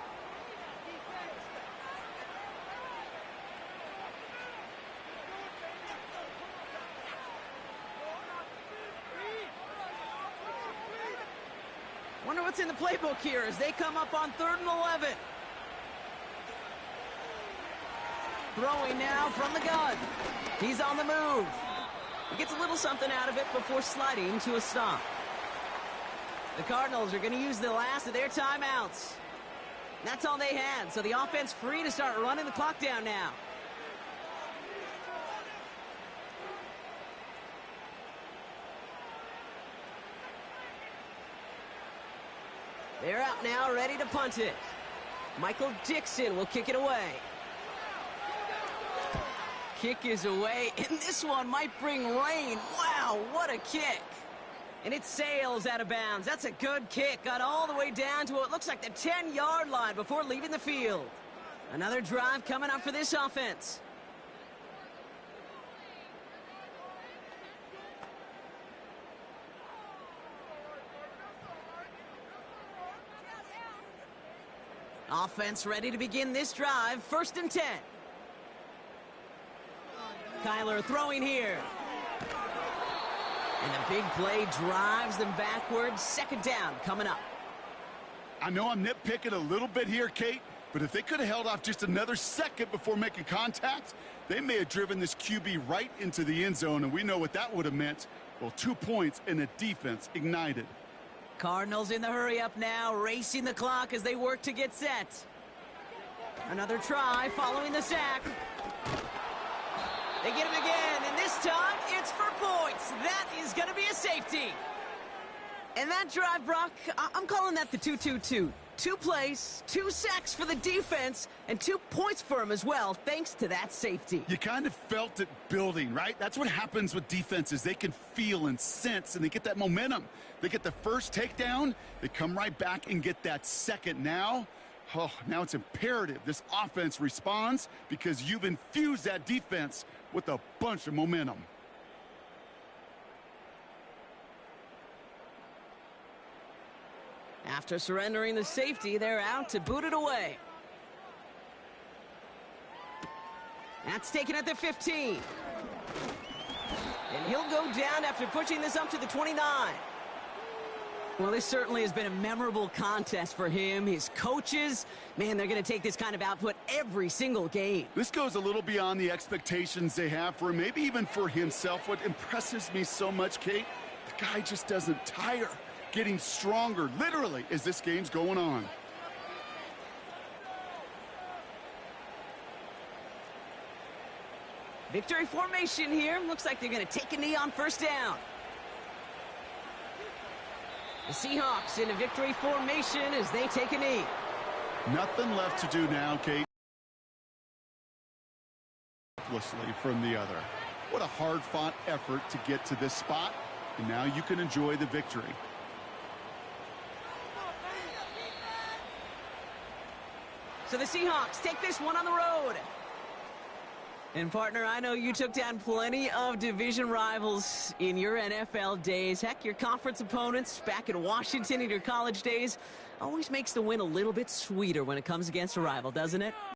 Wonder what's in the playbook here as they come up on 3rd and 11. Throwing now from the gun. He's on the move. He gets a little something out of it before sliding to a stop. The Cardinals are going to use the last of their timeouts. That's all they had, so the offense free to start running the clock down now. They're out now, ready to punt it. Michael Dixon will kick it away. Kick is away, and this one might bring rain. Wow, what a kick. And it sails out of bounds. That's a good kick. Got all the way down to what looks like the 10-yard line before leaving the field. Another drive coming up for this offense. Offense ready to begin this drive. 1st and 10. Kyler throwing here. And the big play drives them backwards. 2nd down coming up. I know I'm nitpicking a little bit here, Kate, but if they could have held off just another second before making contact, they may have driven this QB right into the end zone, and we know what that would have meant. Well, 2 points and a defense ignited. Cardinals in the hurry up now, racing the clock as they work to get set. Another try following the sack. They get him again, and this time it's for points. That is going to be a safety. And that drive, Brock, I'm calling that the 2-2-2. 2 plays, 2 sacks for the defense, and 2 points for him as well, thanks to that safety. You kind of felt it building, right? That's what happens with defenses. They can feel and sense, and they get that momentum. They get the first takedown, they come right back and get that second. Now it's imperative this offense responds because you've infused that defense with a bunch of momentum. After surrendering the safety, they're out to boot it away. That's taken at the 15. And he'll go down after pushing this up to the 29. Well, this certainly has been a memorable contest for him. His coaches, man, they're going to take this kind of output every single game. This goes a little beyond the expectations they have for him, maybe even for himself. What impresses me so much, Kate, the guy just doesn't tire. Getting stronger, literally, as this game's going on. Victory formation here. Looks like they're going to take a knee on first down. The Seahawks in a victory formation as they take a knee. Nothing left to do now, Kate. From the other. What a hard-fought effort to get to this spot, and now you can enjoy the victory. So the Seahawks take this one on the road. And, partner, I know you took down plenty of division rivals in your NFL days. Heck, your conference opponents back in Washington in your college days always makes the win a little bit sweeter when it comes against a rival, doesn't it?